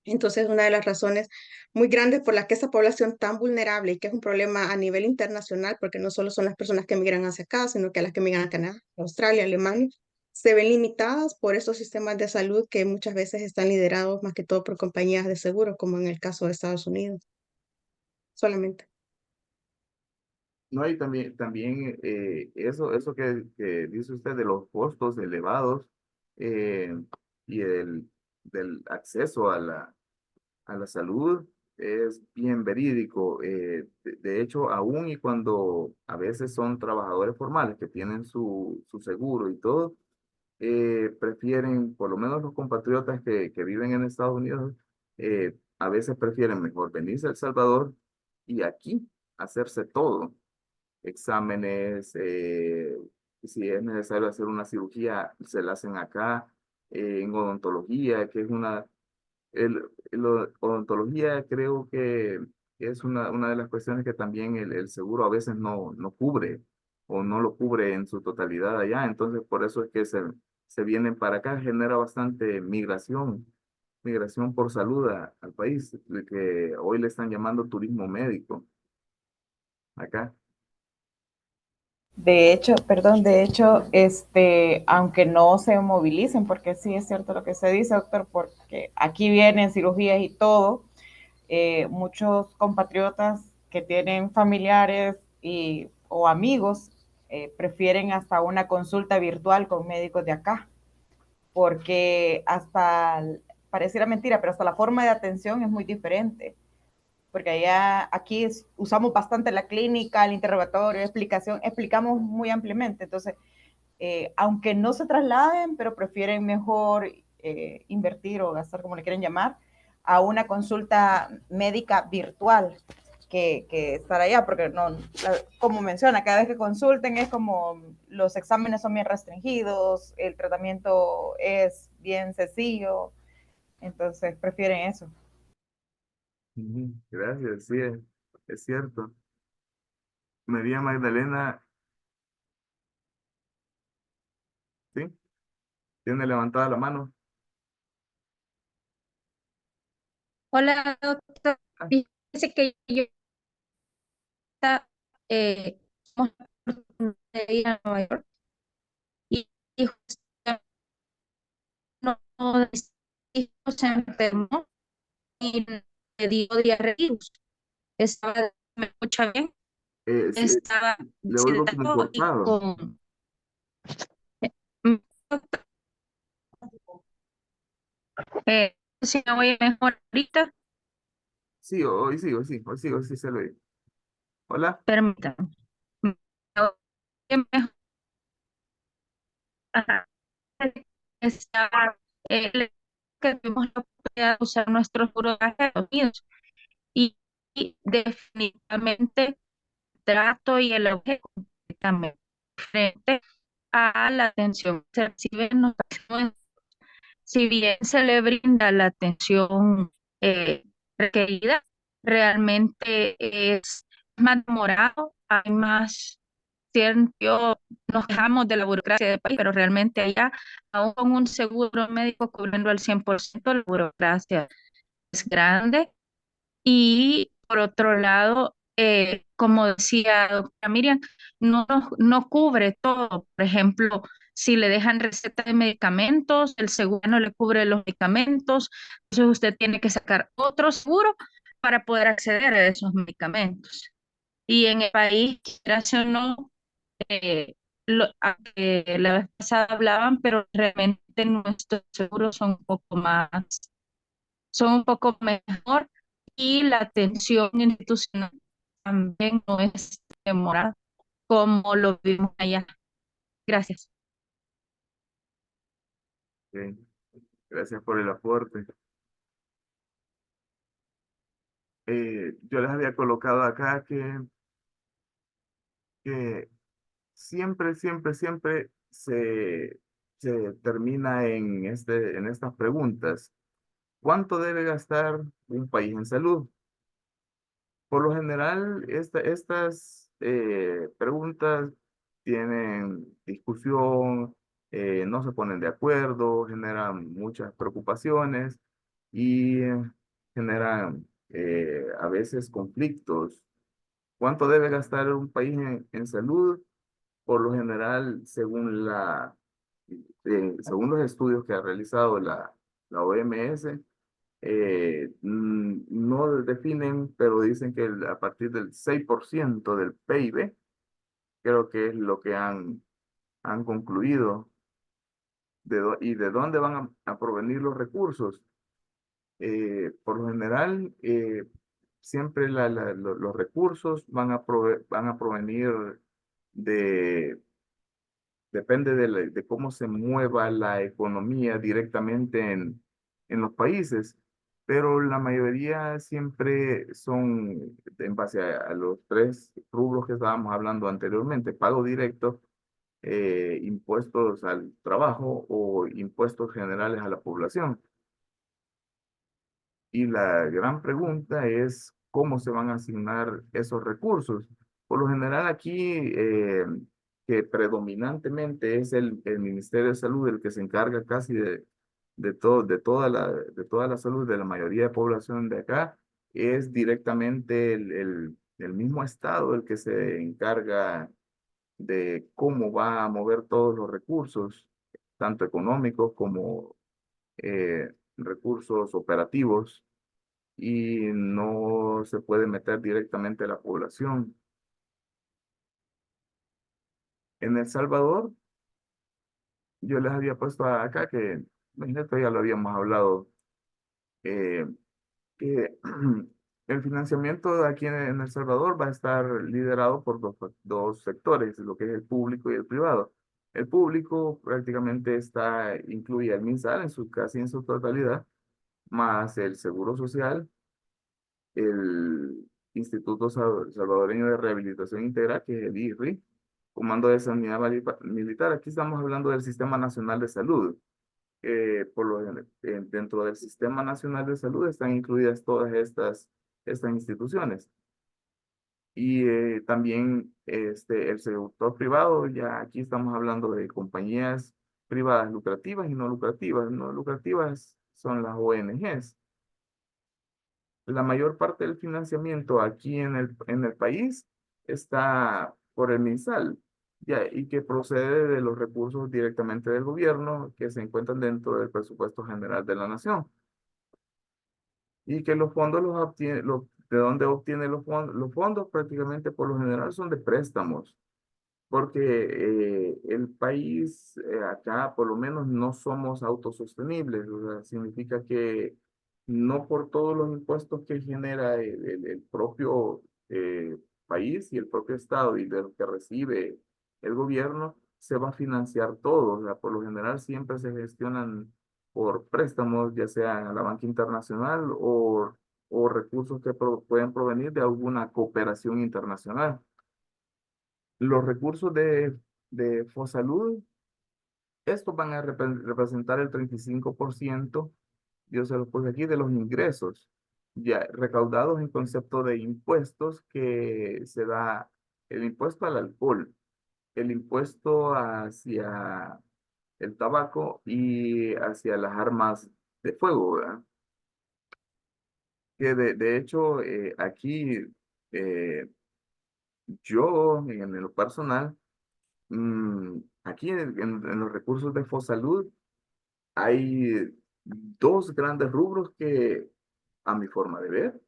Entonces, una de las razones muy grandes por las que esa población tan vulnerable y que es un problema a nivel internacional, porque no solo son las personas que migran hacia acá, sino que las que migran a Canadá, Australia, Alemania, se ven limitadas por esos sistemas de salud que muchas veces están liderados más que todo por compañías de seguro, como en el caso de Estados Unidos, solamente. No, y también eso que dice usted de los costos elevados eh, y del acceso a la salud es bien verídico. De hecho, aún y cuando a veces son trabajadores formales que tienen su seguro y todo, prefieren, por lo menos los compatriotas que viven en Estados Unidos, a veces prefieren mejor venirse a El Salvador y aquí hacerse todo exámenes, si es necesario hacer una cirugía, se la hacen acá, en odontología, que es odontología creo que es una de las cuestiones que también el seguro a veces no cubre o no lo cubre en su totalidad allá, entonces por eso es que se vienen para acá, genera bastante migración por salud al país, que hoy le están llamando turismo médico acá. De hecho, perdón, de hecho, aunque no se movilicen, porque sí es cierto lo que se dice, doctor, porque aquí vienen cirugías y todo, muchos compatriotas que tienen familiares o amigos prefieren hasta una consulta virtual con médicos de acá, porque pareciera mentira, pero hasta la forma de atención es muy diferente porque allá aquí usamos bastante la clínica, el interrogatorio, explicación, explicamos muy ampliamente. Entonces, aunque no se trasladen, pero prefieren mejor invertir o gastar, como le quieren llamar, a una consulta médica virtual que estar allá, porque no, como menciona, cada vez que consulten es como los exámenes son bien restringidos, el tratamiento es bien sencillo, entonces prefieren eso. Ujú, gracias, sí, es cierto. María Magdalena, ¿sí? Tiene levantada la mano. Hola, doctor. Ah, Dice que yo eh, tenemos la oportunidad de ir a Nueva York y justo no, mis hijos se enfermó y le dio diarrea. Estaba, me escucha bien, sí, estaba le oigo como visitando y cortado. con si me voy mejor ahorita, Sí, hoy sí se lo oye. Hola. permítame. Me voy mejor. Ajá. Estaba, que tuvimos la oportunidad de usar nuestros seguros de Estados Unidos y definitivamente trato y el objeto completamente frente a la atención que se recibe en los pacientes. Si bien se le brinda la atención requerida, realmente es más demorado, hay más cierto, nos quejamos de la burocracia del país, pero realmente allá, aún con un seguro médico cubriendo al 100%, la burocracia es grande. Y por otro lado, como decía doctora Miriam, no cubre todo. Por ejemplo, si le dejan receta de medicamentos, el seguro no le cubre los medicamentos, entonces usted tiene que sacar otro seguro para poder acceder a esos medicamentos. Y en el país, quieras o no, la vez pasada hablaban, pero realmente nuestros seguros son un poco mejor y la atención institucional también no es demorada como lo vimos allá. Gracias. Ok, gracias por el aporte. Yo les había colocado acá que siempre, siempre, siempre se termina en estas preguntas. ¿Cuánto debe gastar un país en salud? Por lo general, estas preguntas tienen discusión, no se ponen de acuerdo, generan muchas preocupaciones y generan a veces conflictos. ¿Cuánto debe gastar un país en salud? Por lo general, según los estudios que ha realizado la OMS, no definen, pero dicen que a partir del 6% del PIB, creo que es lo que han concluido. ¿Y de dónde van a provenir los recursos? Por lo general, siempre los recursos van a provenir de depende de cómo se mueva la economía directamente en los países, pero la mayoría siempre son en base a los tres rubros que estábamos hablando anteriormente: pago directo, impuestos al trabajo o impuestos generales a la población. Y la gran pregunta es cómo se van a asignar esos recursos. Por lo general aquí, que predominantemente es el Ministerio de Salud el que se encarga casi de toda la salud de la mayoría de población de acá, es directamente el mismo Estado el que se encarga de cómo va a mover todos los recursos, tanto económicos como recursos operativos, y no se puede meter directamente a la población. En El Salvador, yo les había puesto acá que, esto ya lo habíamos hablado, eh, que el financiamiento de aquí en El Salvador va a estar liderado por dos sectores, lo que es el público y el privado. El público prácticamente incluye el MinSal casi en su totalidad, más el Seguro Social, el Instituto Salvadoreño de Rehabilitación Integral, que es el IRRI, Comando de Sanidad Militar. Aquí estamos hablando del Sistema Nacional de Salud. Dentro del Sistema Nacional de Salud están incluidas todas estas instituciones. Y también el sector privado, ya aquí estamos hablando de compañías privadas lucrativas y no lucrativas. No lucrativas son las ONGs. La mayor parte del financiamiento aquí en el país está por el MinSal, ya, y que procede de los recursos directamente del gobierno que se encuentran dentro del presupuesto general de la nación. Y que los fondos ¿de dónde obtiene los fondos? Los fondos prácticamente por lo general son de préstamos, porque el país, acá por lo menos no somos autosostenibles. O sea, significa que no por todos los impuestos que genera el propio país y el propio estado y de lo que recibe el gobierno se va a financiar todo. O sea, por lo general siempre se gestionan por préstamos, ya sea a la banca internacional o recursos que pueden provenir de alguna cooperación internacional. Los recursos de Fosalud, estos van a representar el 35%, yo se los puse aquí, de los ingresos ya recaudados en concepto de impuestos que se da: el impuesto al alcohol, el impuesto hacia el tabaco y hacia las armas de fuego, ¿verdad? Que de hecho, aquí, eh, yo en lo personal, aquí en los recursos de Fosalud hay dos grandes rubros que, a mi forma de ver,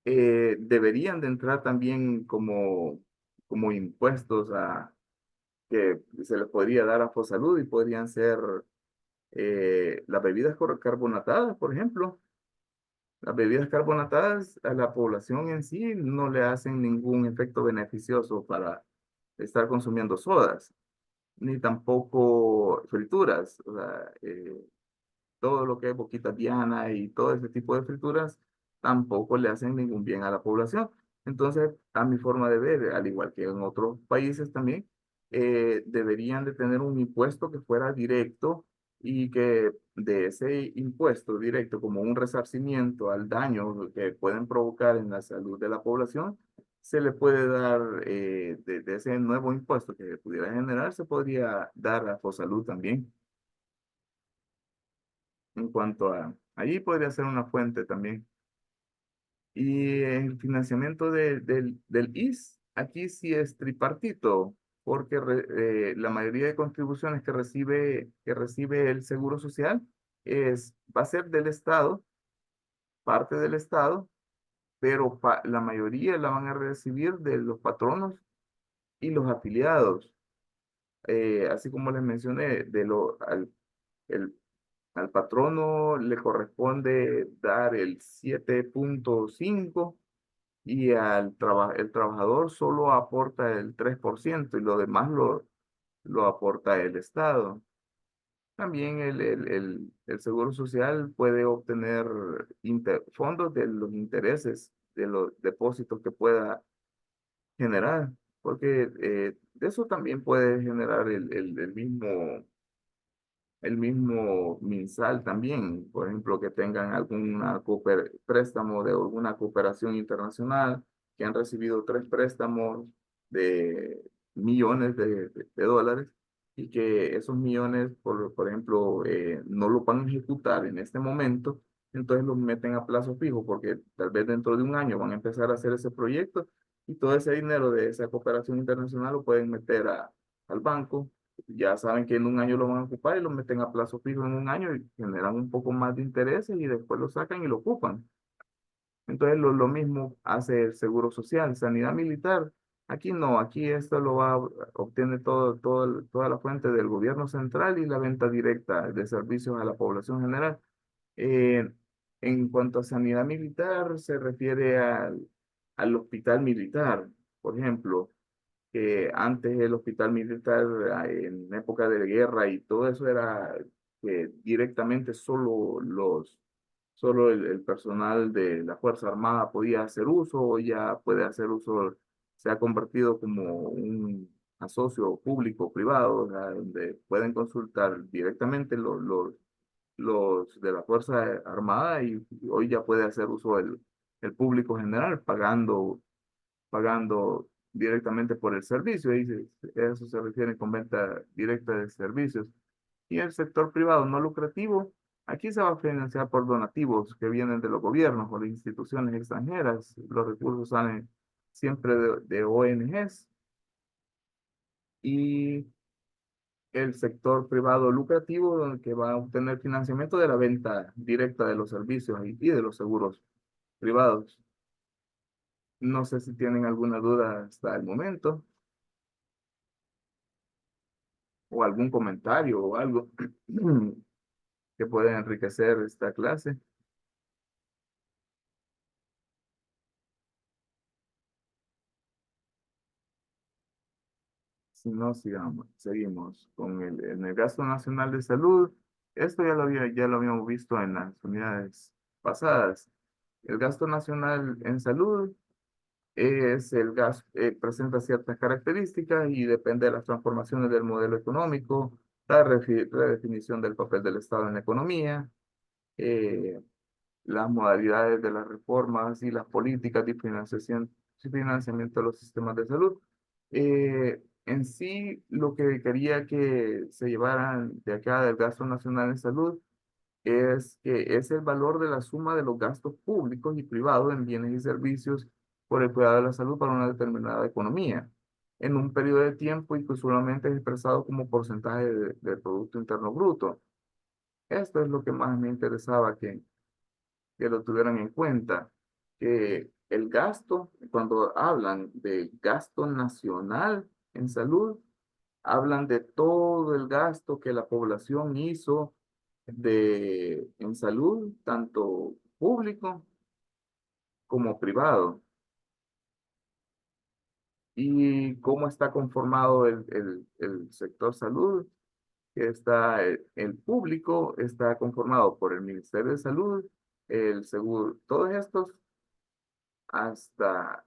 deberían de entrar también como impuestos que se les podría dar a Fosalud, y podrían ser las bebidas carbonatadas, por ejemplo. Las bebidas carbonatadas a la población en sí no le hacen ningún efecto beneficioso para estar consumiendo sodas, ni tampoco frituras. O sea, todo lo que es boquita diana y todo ese tipo de frituras tampoco le hacen ningún bien a la población. Entonces, a mi forma de ver, al igual que en otros países también, deberían de tener un impuesto que fuera directo y que de ese impuesto directo, como un resarcimiento al daño que pueden provocar en la salud de la población, se le puede dar, de ese nuevo impuesto que pudiera generar, se podría dar a Fosalud también. En cuanto a, allí podría ser una fuente también. Y el financiamiento del IS, aquí sí es tripartito, porque la mayoría de contribuciones que recibe el Seguro Social va a ser del Estado, parte del Estado, pero la mayoría la van a recibir de los patronos y los afiliados. Así como les mencioné, el al patrono le corresponde dar el 7,5 y el trabajador solo aporta el 3% y lo demás lo aporta el Estado. También el Seguro Social puede obtener fondos de los intereses de los depósitos que pueda generar, porque de eso también puede generar el mismo MinSal también, por ejemplo, que tengan alguna préstamo de alguna cooperación internacional, que han recibido 3 préstamos de millones de dólares y que esos millones, por ejemplo, no lo van a ejecutar en este momento, entonces los meten a plazo fijo porque tal vez dentro de un año van a empezar a hacer ese proyecto y todo ese dinero de esa cooperación internacional lo pueden meter al banco. Ya saben que en un año lo van a ocupar y lo meten a plazo fijo en un año y generan un poco más de intereses y después lo sacan y lo ocupan. Entonces lo mismo hace el Seguro Social, Sanidad Militar. Aquí no, aquí esto obtiene toda la fuente del gobierno central y la venta directa de servicios a la población general. Eh, en cuanto a sanidad militar, se refiere al hospital militar, por ejemplo que antes el hospital militar en época de guerra y todo eso era que directamente solo el personal de la Fuerza Armada podía hacer uso, o ya puede hacer uso, se ha convertido como un asocio público-privado, o sea, donde pueden consultar directamente los de la Fuerza Armada y hoy ya puede hacer uso el público general pagando directamente por el servicio. Eso se refiere con venta directa de servicios. Y el sector privado no lucrativo, aquí se va a financiar por donativos que vienen de los gobiernos o de instituciones extranjeras. Los recursos salen siempre de ONGs. Y el sector privado lucrativo, donde que va a obtener financiamiento de la venta directa de los servicios y de los seguros privados. No sé si tienen alguna duda hasta el momento. O algún comentario o algo que pueda enriquecer esta clase. Si no, seguimos con en el gasto nacional de salud. Esto ya lo habíamos visto en las unidades pasadas. El gasto nacional en salud es el gasto, presenta ciertas características y depende de las transformaciones del modelo económico, la redefinición del papel del Estado en la economía, eh, las modalidades de las reformas y las políticas de financiamiento de los sistemas de salud. En sí, lo que quería que se llevaran de acá del gasto nacional en salud es que es el valor de la suma de los gastos públicos y privados en bienes y servicios por el cuidado de la salud para una determinada economía, en un periodo de tiempo y que usualmente es expresado como porcentaje del Producto Interno Bruto. Esto es lo que más me interesaba que lo tuvieran en cuenta, que el gasto, cuando hablan de gasto nacional en salud, hablan de todo el gasto que la población hizo en salud, tanto público como privado. ¿Y cómo está conformado el sector salud? Que está el público, está conformado por el Ministerio de Salud, el seguro, hasta,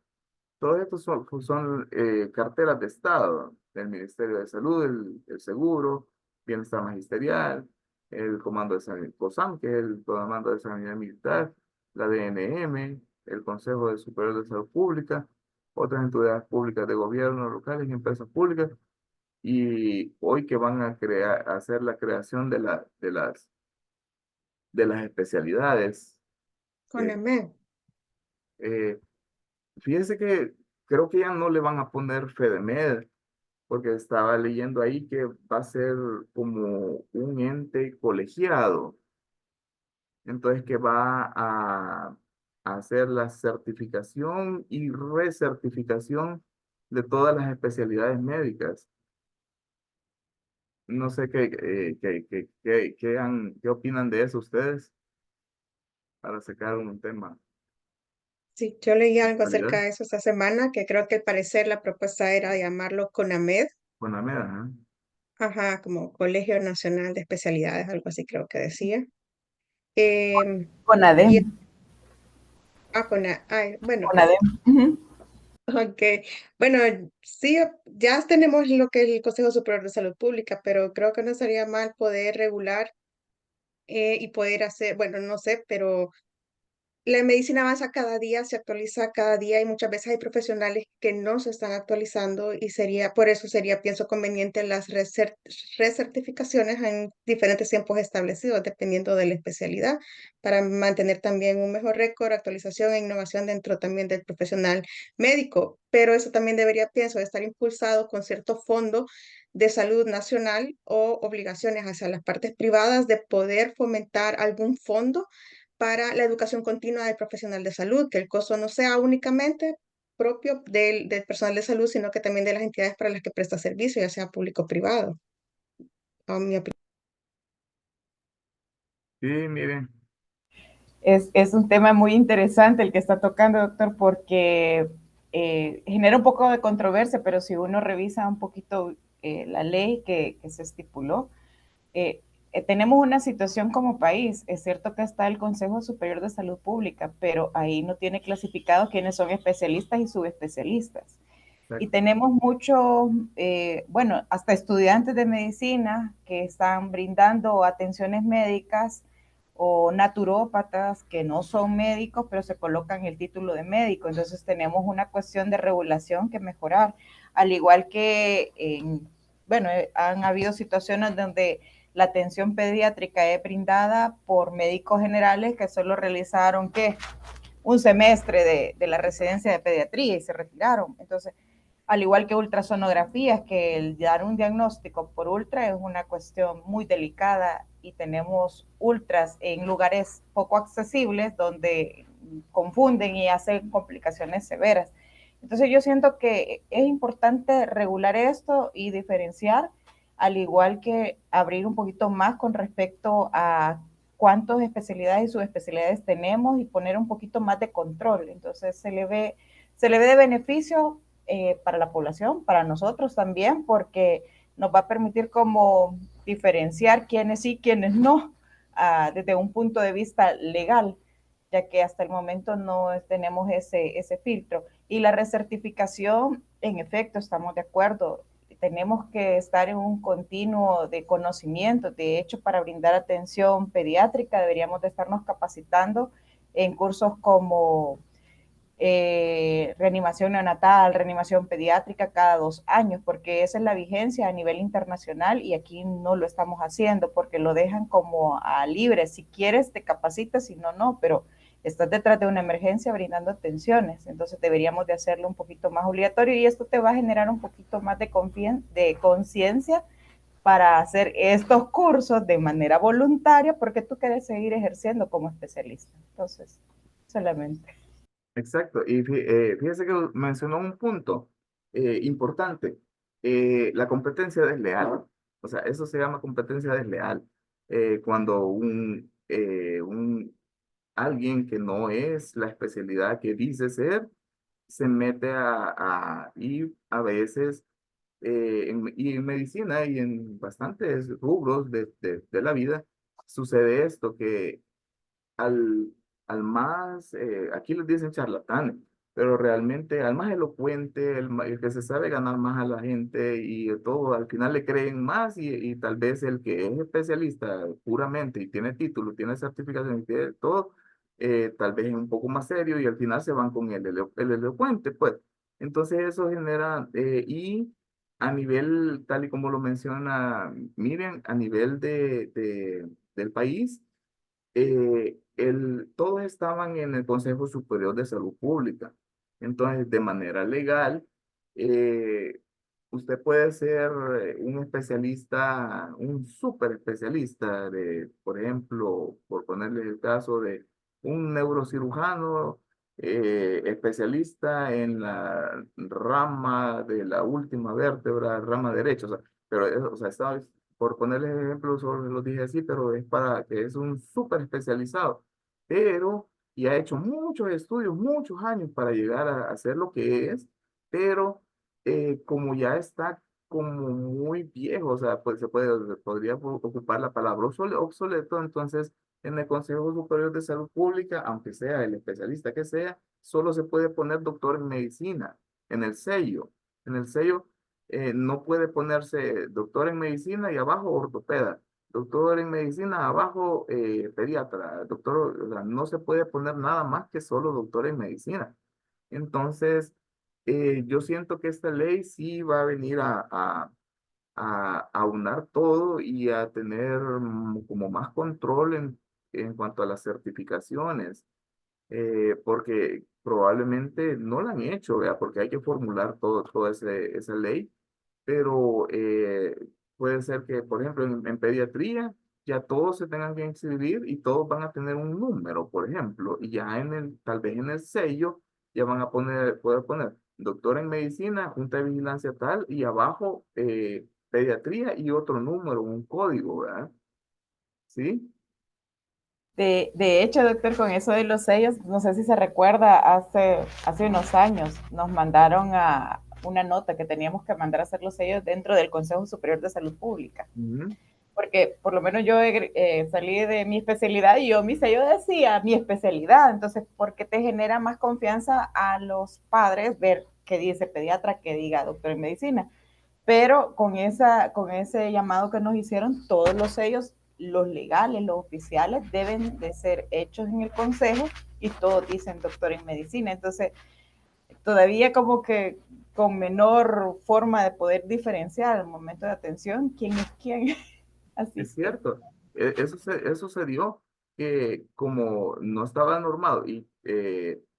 todos estos son carteras de Estado, del Ministerio de Salud, el seguro, bienestar magisterial, el Comando de Sanidad, COSAM, que es el Comando de Sanidad Militar, la DNM, el Consejo de Superior de Salud Pública, otras entidades públicas de gobierno locales y empresas públicas, y hoy que van a hacer la creación de las especialidades. Con eh, EMED. eh, Fíjese que creo que ya no le van a poner FEDEMED, porque estaba leyendo ahí que va a ser como un ente colegiado, entonces que va a hacer la certificación y recertificación de todas las especialidades médicas. No sé qué opinan de eso ustedes para sacar un tema. Sí, yo leí algo acerca ¿Actualidad? de eso esta semana, que creo que al parecer la propuesta era llamarlo CONAMED, Con la MEDA, ¿eh? ajá, como Colegio Nacional de Especialidades, algo así creo que decía. Em, Con y, ADEM. ay, bueno, Con ADEM. Ujú. ok, bueno, sí, ya tenemos lo que es el Consejo Superior de Salud Pública, pero creo que no estaría mal poder regular y poder hacer, bueno, no sé, pero la medicina avanza cada día, se actualiza cada día y muchas veces hay profesionales que no se están actualizando y por eso sería, pienso, conveniente las recertificaciones en diferentes tiempos establecidos, dependiendo de la especialidad, para mantener también un mejor récord, actualización e innovación dentro también del profesional médico. Pero eso también debería, pienso, estar impulsado con cierto fondo de salud nacional o obligaciones hacia las partes privadas de poder fomentar algún fondo para la educación continua del profesional de salud, que el costo no sea únicamente propio del personal de salud, sino que también de las entidades para las que presta servicio, ya sea público o privado. A mi opinión. Sí, miren, Es un tema muy interesante el que está tocando, doctor, porque genera un poco de controversia, pero si uno revisa un poquito la ley que se estipuló, eh, tenemos una situación como país. Es cierto que está el Consejo Superior de Salud Pública, pero ahí no tiene clasificado quiénes son especialistas y subespecialistas. Y exacto. tenemos muchos, bueno, hasta estudiantes de medicina que están brindando atenciones médicas o naturópatas que no son médicos, pero se colocan el título de médico. Entonces tenemos una cuestión de regulación que mejorar, al igual que, bueno, han habido situaciones donde la atención pediátrica es brindada por médicos generales que solo realizaron, ¿qué? Un semestre de la residencia de pediatría y se retiraron. Entonces, al igual que ultrasonografías, que el dar un diagnóstico por ultra es una cuestión muy delicada y tenemos ultras en lugares poco accesibles donde confunden y hacen complicaciones severas. Entonces yo siento que es importante regular esto y diferenciar, al igual que abrir un poquito más con respecto a cuántas especialidades y subespecialidades tenemos y poner un poquito más de control. Entonces se le ve de beneficio para la población, para nosotros también, porque nos va a permitir como diferenciar quiénes sí, quiénes no, desde un punto de vista legal, ya que hasta el momento no tenemos ese filtro. Y la recertificación, en efecto, estamos de acuerdo, tenemos que estar en un continuo de conocimiento. De hecho, para brindar atención pediátrica deberíamos de estarnos capacitando en cursos como reanimación neonatal, reanimación pediátrica cada 2 años, porque esa es la vigencia a nivel internacional y aquí no lo estamos haciendo porque lo dejan como a libre. Si quieres te capacitas, si no, no, pero estás detrás de una emergencia brindando atenciones, entonces deberíamos de hacerlo un poquito más obligatorio y esto te va a generar un poquito más de conciencia para hacer estos cursos de manera voluntaria porque tú quieres seguir ejerciendo como especialista. Entonces, solamente. Exacto. Y fíjese que mencionó un punto importante, la competencia desleal. O sea, eso se llama competencia desleal. Cuando alguien que no es la especialidad que dice ser, se mete y a veces y en medicina y en bastantes rubros de la vida sucede esto, que al, al más, aquí les dicen charlatanes, pero realmente al más elocuente, el que se sabe ganar más a la gente y todo, al final le creen más y tal vez el que es especialista puramente y tiene título, tiene certificación y tiene todo, tal vez es un poco más serio y al final se van con el elocuente, pues. Entonces eso genera, y a nivel, tal y como lo menciona, miren, a nivel del país, todos estaban en el Consejo Superior de Salud Pública. Entonces, de manera legal, eh, usted puede ser un especialista, un súper especialista de, por ejemplo, por ponerle el caso de un neurocirujano, especialista en la rama de la última vértebra, rama derecha. O sea, pero, o sea, por ponerles ejemplos, solo lo dije así, pero es para que es un súper especializado, pero, y ha hecho muchos estudios, muchos años para llegar a hacer lo que es, pero como ya está como muy viejo, o sea, pues podría ocupar la palabra obsoleto, entonces en el Consejo Superior de Salud Pública, aunque sea el especialista que sea, solo se puede poner doctor en medicina en el sello. En el sello no puede ponerse doctor en medicina y abajo ortopeda, doctor en medicina abajo pediatra, doctor, o sea, no se puede poner nada más que solo doctor en medicina. Entonces, yo siento que esta ley sí va a venir a aunar todo y a tener como más control en cuanto a las certificaciones, porque probablemente no la han hecho, ¿vea? Porque hay que formular toda esa ley, pero puede ser que, por ejemplo, en pediatría ya todos se tengan que inscribir y todos van a tener un número, por ejemplo, y ya tal vez en el sello ya van a poder poner doctor en medicina, junta de vigilancia tal, y abajo pediatría y otro número, un código, ¿verdad? ¿Sí? De hecho, doctor, con eso de los sellos, no sé si se recuerda, hace unos años nos mandaron a una nota que teníamos que mandar a hacer los sellos dentro del Consejo Superior de Salud Pública. Ujú. Porque por lo menos yo salí de mi especialidad y yo mi sello decía mi especialidad, entonces porque te genera más confianza a los padres ver qué dice pediatra, que diga doctor en medicina. Pero con ese llamado que nos hicieron, todos los sellos, los legales, los oficiales, deben de ser hechos en el consejo y todos dicen doctor en medicina. Entonces, todavía como que con menor forma de poder diferenciar al momento de atención quién es quién. Así Es que cierto, eso se dio que como no estaba normado y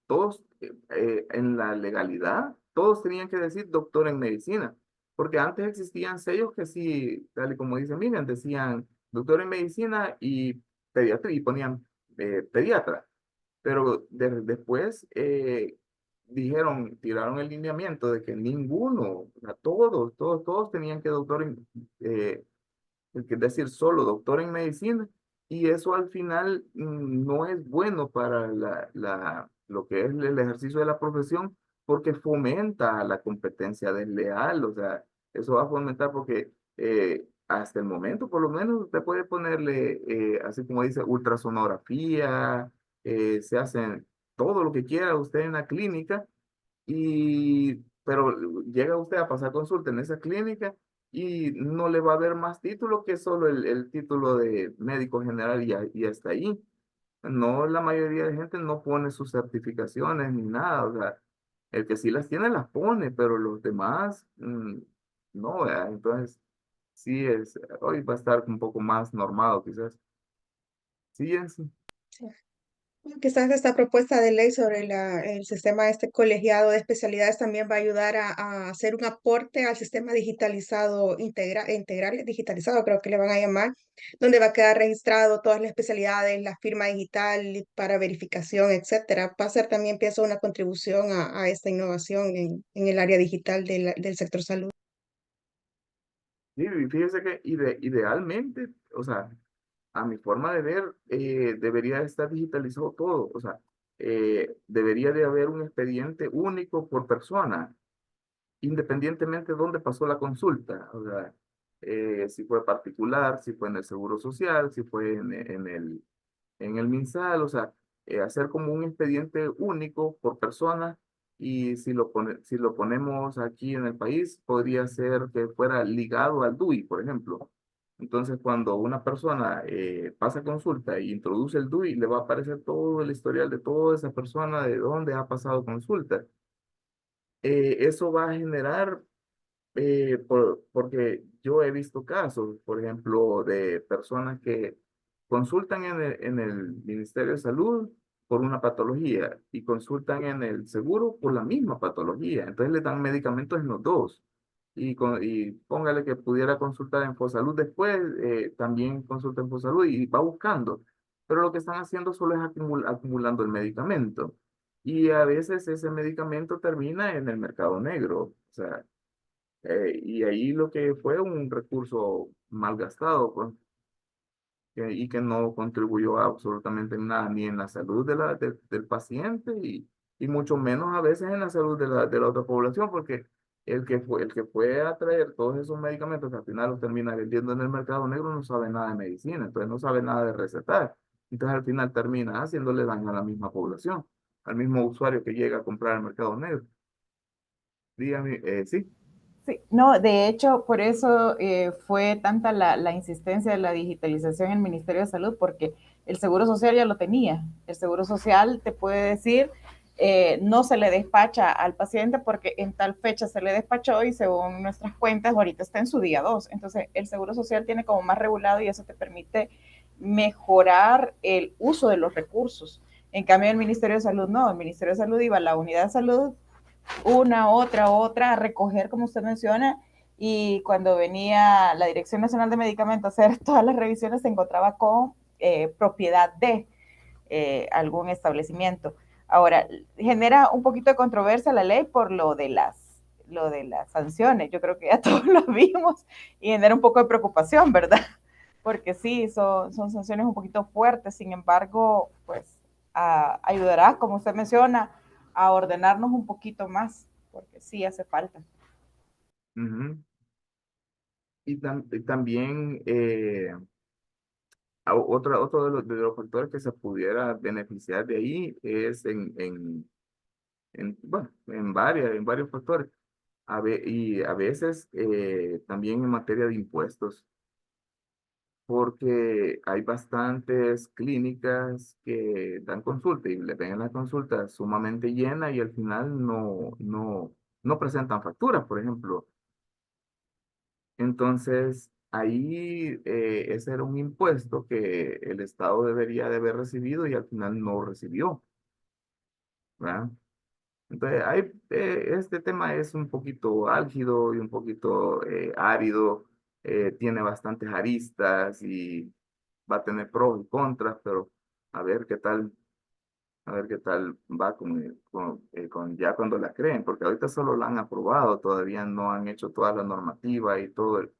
todos en la legalidad, todos tenían que decir doctor en medicina, porque antes existían sellos que sí, tal y como dice Miriam, decían doctor en medicina y pediatría y ponían pediatra, pero después tiraron el lineamiento de que ninguno, o sea, todos tenían que doctor en, es decir, solo doctor en medicina, y eso al final no es bueno para lo que es el ejercicio de la profesión, porque fomenta la competencia desleal, o sea, eso va a fomentar porque hasta el momento, por lo menos, usted puede ponerle, así como dice, ultrasonografía, se hacen todo lo que quiera usted en la clínica, pero llega usted a pasar consulta en esa clínica y no le va a ver más título que solo el título de médico general y hasta ahí. No, la mayoría de gente no pone sus certificaciones ni nada. O sea, el que sí las tiene las pone, pero los demás no, ¿verdad? Entonces, sí hoy va a estar un poco más normado quizás. Sí, sí. Sí. Quizás esta propuesta de ley sobre el sistema este colegiado de especialidades también va a ayudar a hacer un aporte al sistema digitalizado, integral digitalizado, creo que le van a llamar, donde va a quedar registrado todas las especialidades, la firma digital para verificación, etcétera. Va a ser también, pienso, una contribución a esta innovación en el área digital del sector salud. Sí, y fíjese que idealmente, o sea, a mi forma de ver, debería estar digitalizado todo. O sea, debería de haber un expediente único por persona, independientemente de dónde pasó la consulta. O sea, si fue particular, si fue en el Seguro Social, si fue en el MinSal, o sea, hacer como un expediente único por persona. Y si lo ponemos aquí en el país, podría ser que fuera ligado al DUI, por ejemplo. Entonces, cuando una persona pasa consulta e introduce el DUI, le va a aparecer todo el historial de toda esa persona, de dónde ha pasado consulta. Eso va a generar porque yo he visto casos, por ejemplo, de personas que consultan en el Ministerio de Salud por una patología y consultan en el seguro por la misma patología. Entonces le dan medicamentos en los dos. Y póngale que pudiera consultar en Fosalud después, también consulta en Fosalud y va buscando. Pero lo que están haciendo solo es acumulando el medicamento. Y a veces ese medicamento termina en el mercado negro. O sea, y ahí lo que fue un recurso mal gastado, pues, y que no contribuyó absolutamente en nada, ni en la salud del paciente y mucho menos a veces en la salud de la otra población, porque el que fue a traer todos esos medicamentos que al final los termina vendiendo en el mercado negro no sabe nada de medicina, entonces no sabe nada de recetar. Entonces al final termina haciéndole daño a la misma población, al mismo usuario que llega a comprar el mercado negro. Dígame, sí. Sí, no, de hecho, por eso fue tanta la insistencia de la digitalización en el Ministerio de Salud, porque el Seguro Social ya lo tenía. El Seguro Social te puede decir, no se le despacha al paciente porque en tal fecha se le despachó y según nuestras cuentas ahorita está en su día 2. Entonces, el Seguro Social tiene como más regulado y eso te permite mejorar el uso de los recursos. En cambio, el Ministerio de Salud no. El Ministerio de Salud iba a la unidad de salud una, otra, a recoger, como usted menciona, y cuando venía la Dirección Nacional de Medicamentos a hacer todas las revisiones se encontraba con propiedad de algún establecimiento. Ahora, genera un poquito de controversia la ley por lo de las sanciones. Yo creo que ya todos lo vimos y genera un poco de preocupación, ¿verdad? Porque sí, son sanciones un poquito fuertes, sin embargo, pues ayudará, como usted menciona, a ordenarnos un poquito más, porque sí hace falta. Ujú. Y también otro de los factores que se pudiera beneficiar de ahí es bueno, en varios factores. Y a veces también en materia de impuestos, porque hay bastantes clínicas que dan consulta y le ven la consulta sumamente llena y al final no presentan facturas, por ejemplo. Entonces, ahí ese era un impuesto que el Estado debería de haber recibido y al final no recibió, ¿verdad? Entonces, este tema es un poquito álgido y un poquito árido, tiene bastantes aristas y va a tener pros y contras, pero a ver qué tal, a ver qué tal va con ya cuando la creen, porque ahorita solo la han aprobado, todavía no han hecho toda la normativa y todo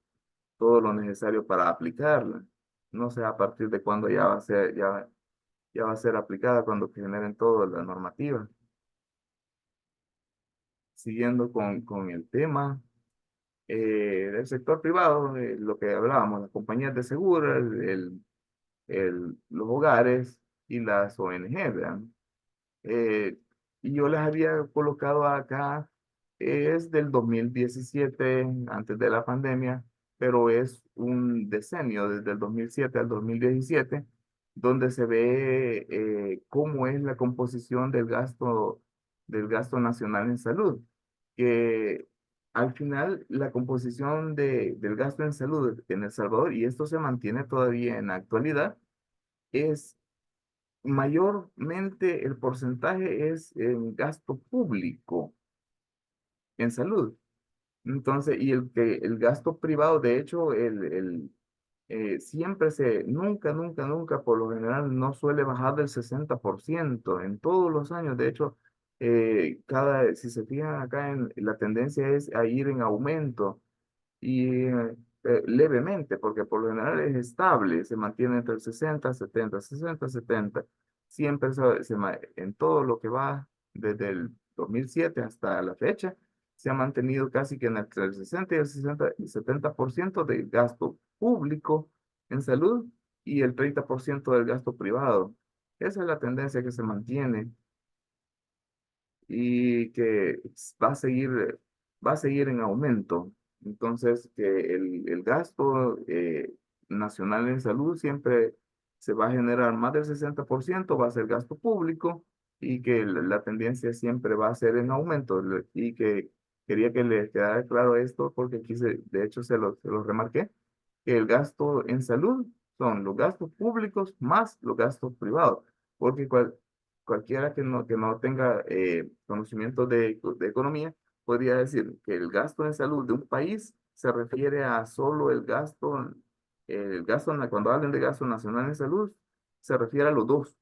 lo necesario para aplicarla. No sé a partir de cuándo ya va a ser, ya va a ser aplicada cuando generen toda la normativa. Siguiendo con el tema del sector privado, lo que hablábamos, las compañías de seguros, los hogares y las ONG, ¿verdad? Eh, y yo las había colocado acá, es del 2017 antes de la pandemia, pero es un decenio, desde el 2007 al 2017 donde se ve cómo es la composición del gasto nacional en salud. Que al final la composición del gasto en salud en El Salvador, y esto se mantiene todavía en la actualidad, es mayormente el porcentaje es en gasto público en salud. Entonces, y el gasto privado, de hecho, siempre nunca, por lo general, no suele bajar del 60% en todos los años. De hecho, si se fijan acá, la tendencia es a ir en aumento. Y levemente, porque por lo general es estable, se mantiene entre el 60, 70, 60, 70. Siempre en todo lo que va desde el 2007 hasta la fecha, se ha mantenido casi que entre el 60 y el 60 y 70% del gasto público en salud y el 30% del gasto privado. Esa es la tendencia que se mantiene y que va a seguir en aumento. Entonces, que el gasto nacional en salud siempre se va a generar más del 60%, va a ser gasto público y que la tendencia siempre va a ser en aumento. Y que quería que les quedara claro esto porque aquí, de hecho, se lo remarqué, que el gasto en salud son los gastos públicos más los gastos privados, porque cualquiera que no tenga conocimiento de economía podría decir que el gasto en salud de un país se refiere a solo cuando hablen de gasto nacional en salud, se refiere a los dos.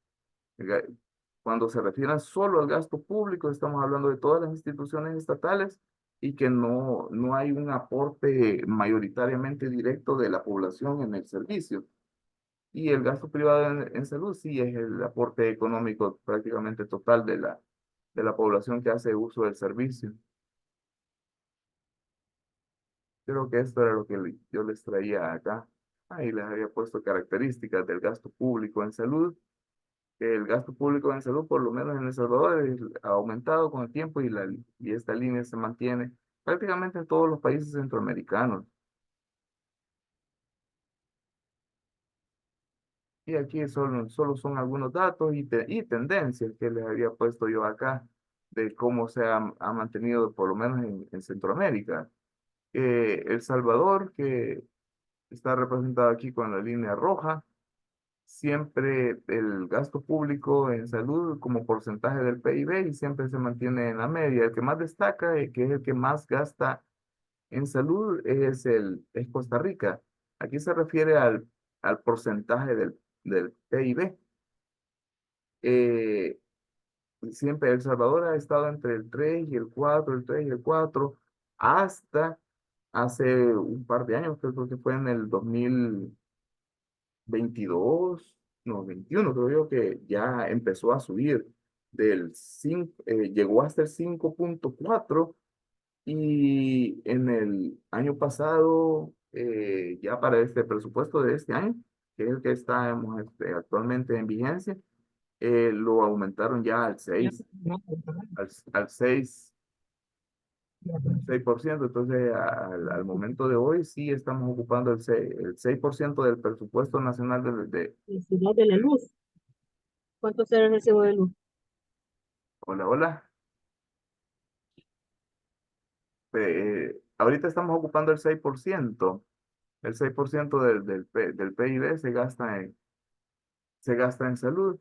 Cuando se refieren solo al gasto público, estamos hablando de todas las instituciones estatales y que no hay un aporte mayoritariamente directo de la población en el servicio. Y el gasto privado en salud sí es el aporte económico prácticamente total de la población que hace uso del servicio. Creo que esto era lo que yo les traía acá. Ahí les había puesto características del gasto público en salud. El gasto público en salud, por lo menos en El Salvador, ha aumentado con el tiempo y esta línea se mantiene prácticamente en todos los países centroamericanos. Y aquí solo son algunos datos y tendencias que les había puesto yo acá de cómo ha mantenido, por lo menos en Centroamérica. El Salvador, que está representado aquí con la línea roja, siempre el gasto público en salud como porcentaje del PIB y siempre se mantiene en la media. El que más destaca y que es el que más gasta en salud es Costa Rica. Aquí se refiere al porcentaje del PIB. Eh, Siempre El Salvador ha estado entre el 3 y el 4, el 3 y el 4 hasta hace un par de años, creo que fue en el 2022, no, 21 creo yo que ya empezó a subir del 5, llegó hasta el 5,4 y en el año pasado, ya para este presupuesto de este año, que es el que estamos actualmente en vigencia, lo aumentaron ya al 6, al 6%. Entonces, al momento de hoy, sí estamos ocupando el 6% del presupuesto nacional Necesidad de la luz. ¿Cuánto será el recibo de luz? hola, hola. Ahorita estamos ocupando el 6% del PIB se gasta en salud.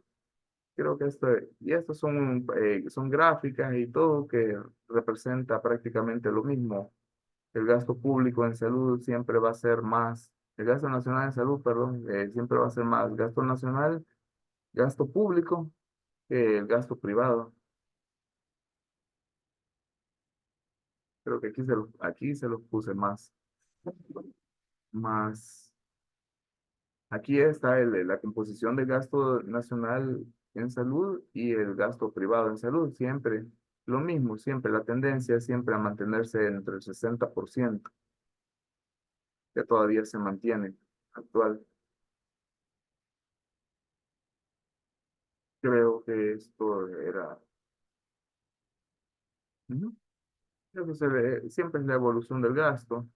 Creo que estos son gráficas y todo que representa prácticamente lo mismo. El gasto público en salud siempre va a ser más, el gasto nacional en salud, perdón, siempre va a ser más gasto nacional, gasto público que el gasto privado. Creo que aquí se los puse más. Aquí está la composición del gasto nacional en salud y el gasto privado en salud. Siempre lo mismo, siempre la tendencia siempre a mantenerse entre el 60%, que todavía se mantiene actual. Creo que esto era. Ujú. Creo que siempre es la evolución del gasto.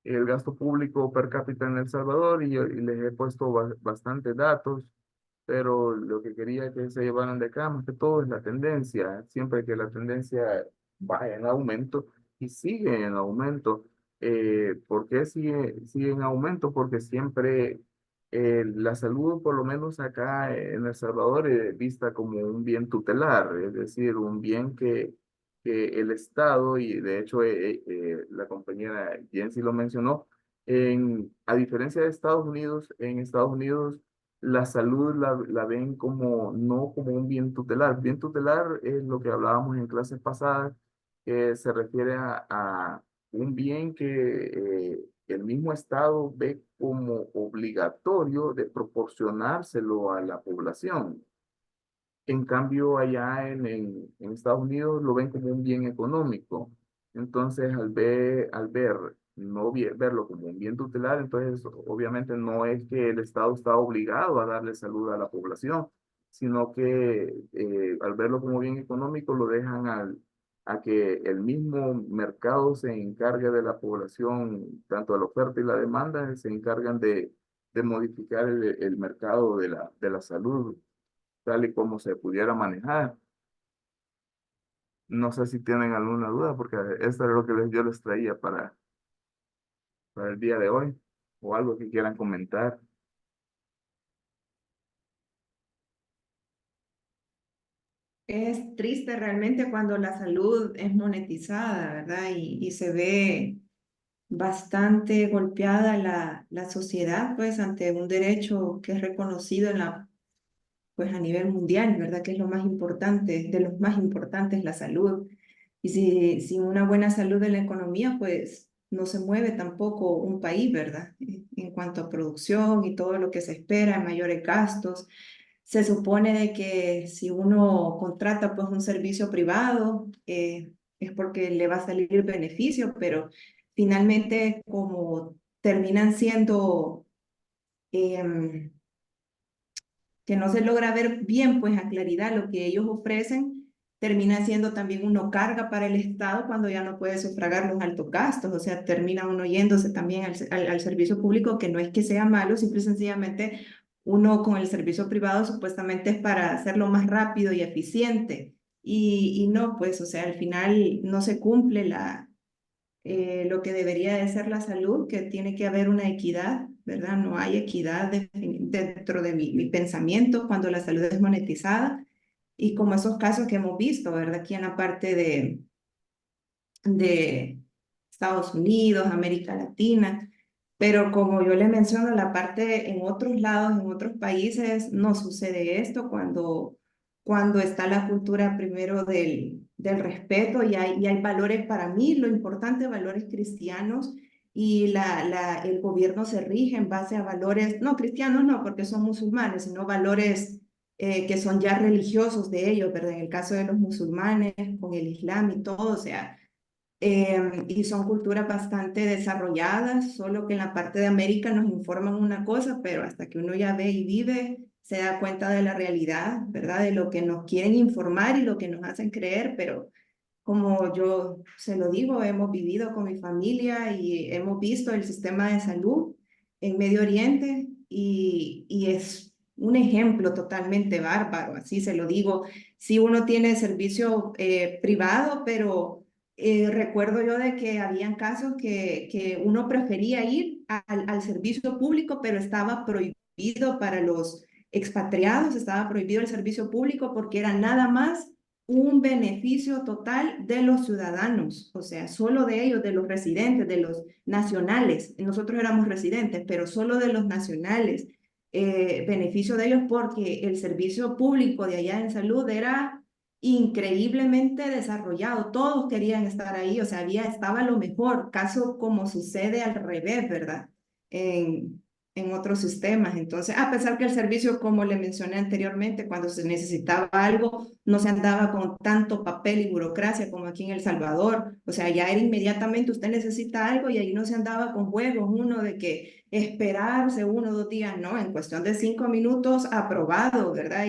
El gasto público per cápita en El Salvador y les he puesto bastantes datos, pero lo que quería que se llevaran de acá más que todo es la tendencia, siempre que la tendencia va en aumento y sigue en aumento. ¿Por qué sigue en aumento? Porque siempre la salud, por lo menos acá en El Salvador, es vista como un bien tutelar, es decir, un bien que el Estado, y de hecho la compañera Jensi lo mencionó, a diferencia de Estados Unidos, en Estados Unidos la salud la ven como, no como un bien tutelar. Bien tutelar es lo que hablábamos en clases pasadas, que se refiere un bien que el mismo Estado ve como obligatorio de proporcionárselo a la población. En cambio, allá en Estados Unidos lo ven como un bien económico. Entonces, al ver no verlo como un bien tutelar, entonces obviamente no es que el Estado está obligado a darle salud a la población, sino que al verlo como bien económico lo dejan a que el mismo mercado se encargue de la población, tanto la oferta y la demanda, se encargan de modificar el mercado de la salud tal y como se pudiera manejar. No sé si tienen alguna duda, porque esto es lo que yo les traía para el día de hoy, o algo que quieran comentar. Es triste realmente cuando la salud es monetizada, ¿verdad? Y se ve bastante golpeada la sociedad, pues, ante un derecho que es reconocido en pues, a nivel mundial, ¿verdad? Que es lo más importante, de los más importantes, la salud. Y si, sin una buena salud de la economía, pues, no se mueve tampoco un país, ¿verdad? En cuanto a producción y todo lo que se espera, mayores gastos. Se supone de que si uno contrata pues un servicio privado es porque le va a salir beneficio, pero finalmente como terminan siendo em, que no se logra ver bien pues a claridad lo que ellos ofrecen, termina siendo también uno carga para el Estado cuando ya no puede sufragar los altos gastos, o sea, termina uno yéndose también al servicio público, que no es que sea malo, simple y sencillamente uno con el servicio privado supuestamente es para hacerlo más rápido y eficiente, y no, pues, o sea, al final no se cumple lo que debería de ser la salud, que tiene que haber una equidad, ¿verdad? No hay equidad dentro de mi pensamiento cuando la salud es monetizada y como esos casos que hemos visto, ¿verdad? Aquí en la parte de Estados Unidos, América Latina, pero como yo le menciono, la parte en otros lados, en otros países, no sucede esto cuando está la cultura primero del respeto y hay valores para mí, lo importante, valores cristianos, y el gobierno se rige en base a valores, no cristianos no, porque son musulmanes, sino valores que son ya religiosos de ellos, ¿verdad? En el caso de los musulmanes, con el islam y todo, o sea, y son culturas bastante desarrolladas, solo que en la parte de América nos informan una cosa, pero hasta que uno ya ve y vive, se da cuenta de la realidad, ¿verdad? De lo que nos quieren informar y lo que nos hacen creer, pero como yo se lo digo, hemos vivido con mi familia y hemos visto el sistema de salud en Medio Oriente y es un ejemplo totalmente bárbaro, así se lo digo. Si uno tiene servicio privado, pero recuerdo yo de que habían casos que uno prefería ir al servicio público, pero estaba prohibido para los expatriados, estaba prohibido el servicio público porque era nada más un beneficio total de los ciudadanos, o sea, solo de ellos, de los residentes, de los nacionales. Nosotros éramos residentes, pero solo de los nacionales. Beneficio de ellos porque el servicio público de allá en salud era increíblemente desarrollado. Todos querían estar ahí, o sea, estaba lo mejor, caso como sucede al revés, ¿verdad? En otros sistemas. Entonces, a pesar que el servicio, como le mencioné anteriormente, cuando se necesitaba algo, no se andaba con tanto papel y burocracia como aquí en El Salvador. O sea, ya era inmediatamente usted necesita algo y ahí no se andaba con juegos, uno de que esperarse 1 o 2 días, no, en cuestión de 5 minutos aprobado, ¿verdad?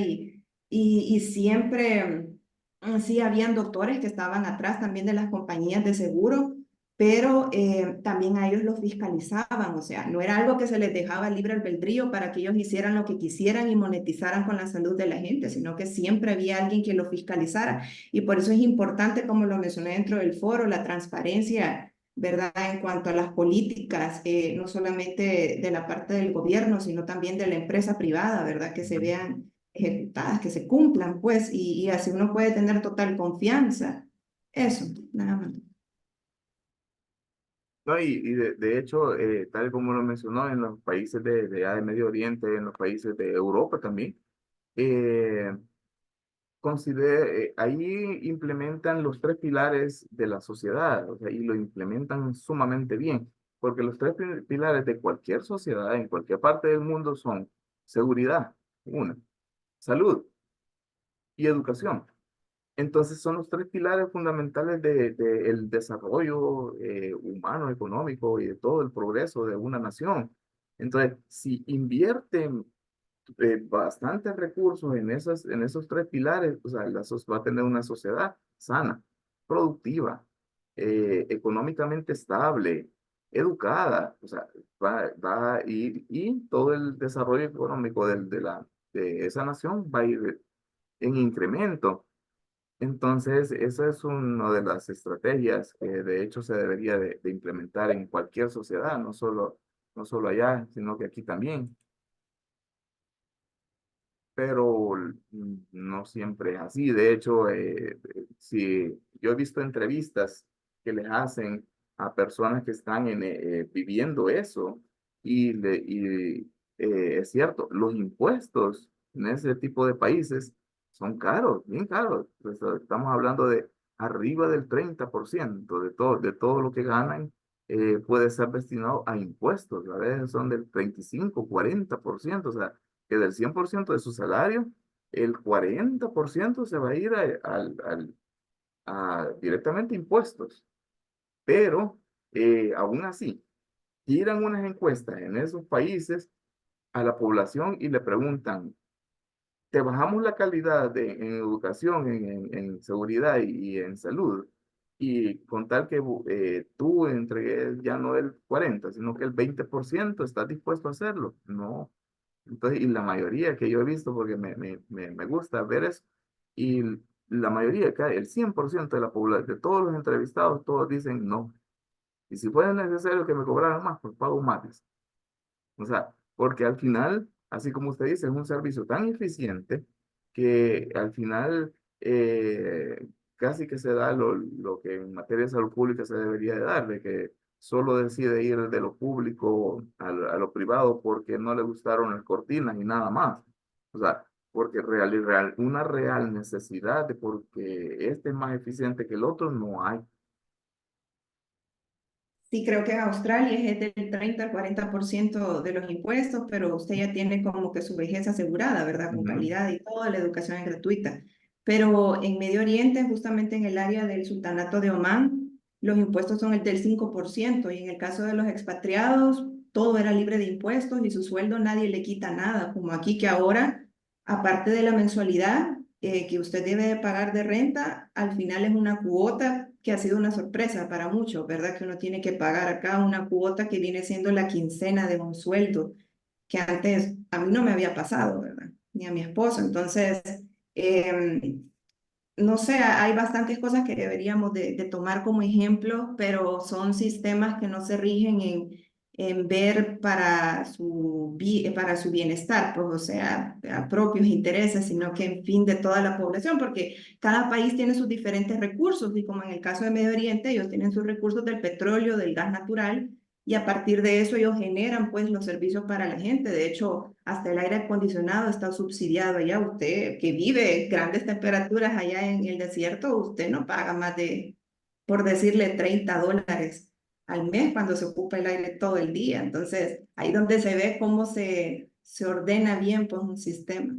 Y siempre, sí, habían doctores que estaban atrás también de las compañías de seguro, pero también a ellos los fiscalizaban, o sea, no era algo que se les dejaba libre albedrío para que ellos hicieran lo que quisieran y monetizaran con la salud de la gente, sino que siempre había alguien que lo fiscalizara. Y por eso es importante, como lo mencioné dentro del foro, la transparencia, ¿verdad? En cuanto a las políticas, no solamente de la parte del gobierno, sino también de la empresa privada, ¿verdad? Que se vean ejecutadas, que se cumplan, pues, y así uno puede tener total confianza. Eso, nada más. No, y de hecho, tal como lo mencionó, en los países de Medio Oriente, en los países de Europa también, eh, ahí implementan los tres pilares de la sociedad, o sea, y lo implementan sumamente bien, porque los tres pilares de cualquier sociedad en cualquier parte del mundo son seguridad, una, salud y educación. Entonces son los tres pilares fundamentales el desarrollo humano, económico y de todo el progreso de una nación. Entonces, si invierten bastantes recursos en esos tres pilares, o sea, va a tener una sociedad sana, productiva, económicamente estable, educada, o sea, va a ir, y todo el desarrollo económico de esa nación va a ir en incremento. Entonces, esa es una de las estrategias que de hecho se debería de implementar en cualquier sociedad, no solo allá, sino que aquí también. Pero no siempre es así. De hecho, si yo he visto entrevistas que les hacen a personas que están viviendo eso es cierto, los impuestos en ese tipo de países son caros, bien caros. Pues, estamos hablando de arriba del 30% de todo lo que ganan puede ser destinado a impuestos. A veces son del 35, 40%, o sea, que del 100% de su salario, el 40% se va a ir directamente a impuestos. Pero aún así, tiran unas encuestas en esos países a la población y le preguntan, ¿te bajamos la calidad en educación, en seguridad y en salud? Y con tal que tú entregues ya no el 40, sino que el 20%, ¿estás dispuesto a hacerlo? No. Entonces, y la mayoría que yo he visto, porque me gusta ver eso, y la mayoría, el 100% de la población, de todos los entrevistados, todos dicen no. Y si fuera necesario que me cobraran más, pues pago más. O sea, porque al final, así como usted dice, es un servicio tan eficiente que al final casi que se da lo que en materia de salud pública se debería de dar, de que solo decide ir de lo público a lo privado porque no le gustaron las cortinas y nada más. O sea, porque una real necesidad de porque este es más eficiente que el otro no hay. Sí, creo que en Australia es del 30 al 40% de los impuestos, pero usted ya tiene como que su vejez asegurada, ¿verdad? Con Ujú. calidad y todo, la educación es gratuita. Pero en Medio Oriente, justamente en el área del Sultanato de Omán, los impuestos son el del 5% y en el caso de los expatriados, todo era libre de impuestos y su sueldo nadie le quita nada, como aquí que ahora, aparte de la mensualidad que usted debe de pagar de renta, al final es una cuota que ha sido una sorpresa para muchos, ¿verdad? Que uno tiene que pagar acá una cuota que viene siendo la quincena de un sueldo, que antes a mí no me había pasado, ¿verdad? Ni a mi esposo. Entonces, eh, no sé, hay bastantes cosas que deberíamos de tomar como ejemplo, pero son sistemas que no se rigen en ver para su bienestar, pues, o sea, a propios intereses, sino que en fin de toda la población, porque cada país tiene sus diferentes recursos y como en el caso de Medio Oriente, ellos tienen sus recursos del petróleo, del gas natural, y a partir de eso ellos generan pues los servicios para la gente. De hecho, hasta el aire acondicionado está subsidiado allá. Usted que vive grandes temperaturas allá en el desierto, usted no paga más de, por decirle, $30 al mes cuando se ocupa el aire todo el día. Entonces, ahí donde se ve cómo se ordena bien pues un sistema.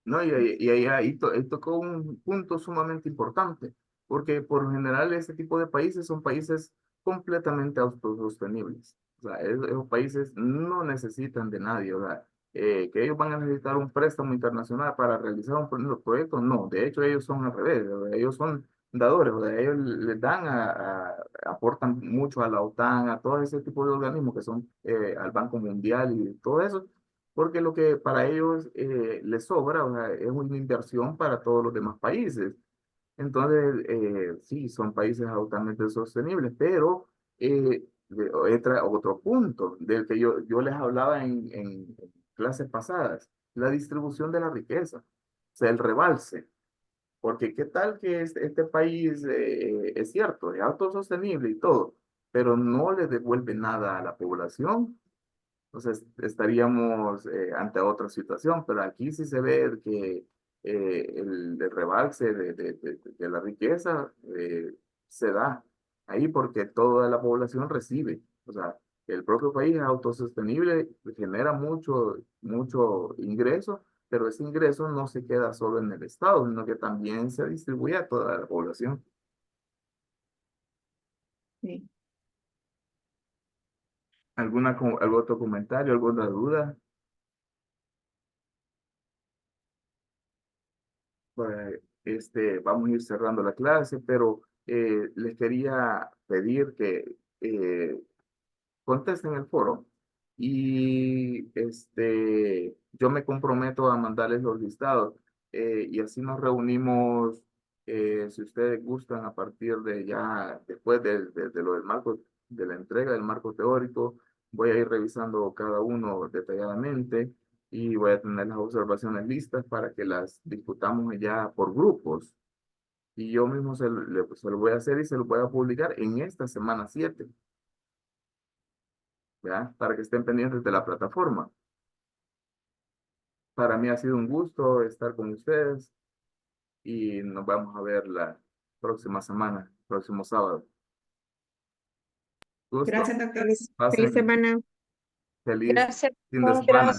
¿No? Ahí tocó un punto sumamente importante, porque por lo general ese tipo de países son países completamente autosostenibles. O sea, esos países no necesitan de nadie, o sea, que ellos van a necesitar un préstamo internacional para realizar un proyecto, no, de hecho ellos son al revés, o sea, ellos son dadores, o sea, ellos les dan aportan mucho a la OTAN, a todo ese tipo de organismos que son al Banco Mundial y todo eso, porque lo que para ellos les sobra, o sea, es una inversión para todos los demás países. Entonces, sí, son países altamente sostenibles, pero otro punto del que yo les hablaba en clases pasadas, la distribución de la riqueza, o sea, el rebalse. Porque qué tal que este país es cierto, es autosostenible y todo, pero no le devuelve nada a la población. Entonces estaríamos ante otra situación, pero aquí sí se ve que el rebalse de la riqueza se da ahí porque toda la población recibe. O sea, el propio país es autosostenible, genera mucho ingreso, pero ese ingreso no se queda solo en el Estado, sino que también se distribuye a toda la población. Sí. ¿Algún otro comentario, alguna duda? Pues, vamos a ir cerrando la clase, pero les quería pedir que contesten el foro y yo me comprometo a mandarles los listados y así nos reunimos, si ustedes gustan, a partir de ya, después de lo del marco, de la entrega del marco teórico, voy a ir revisando cada uno detalladamente y voy a tener las observaciones listas para que las discutamos ya por grupos. Y yo mismo se lo voy a hacer y se lo voy a publicar en esta semana 7. ¿Ya? Para que estén pendientes de la plataforma. Para mí ha sido un gusto estar con ustedes y nos vamos a ver la próxima semana, próximo sábado. Gusto. Gracias, doctor. Feliz Pasen semana. feliz Gracias. fin de semana.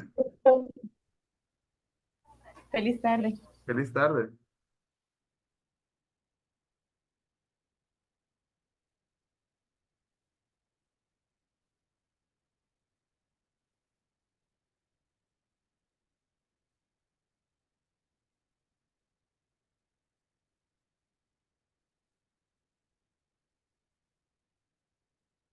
Feliz tarde. Feliz tarde.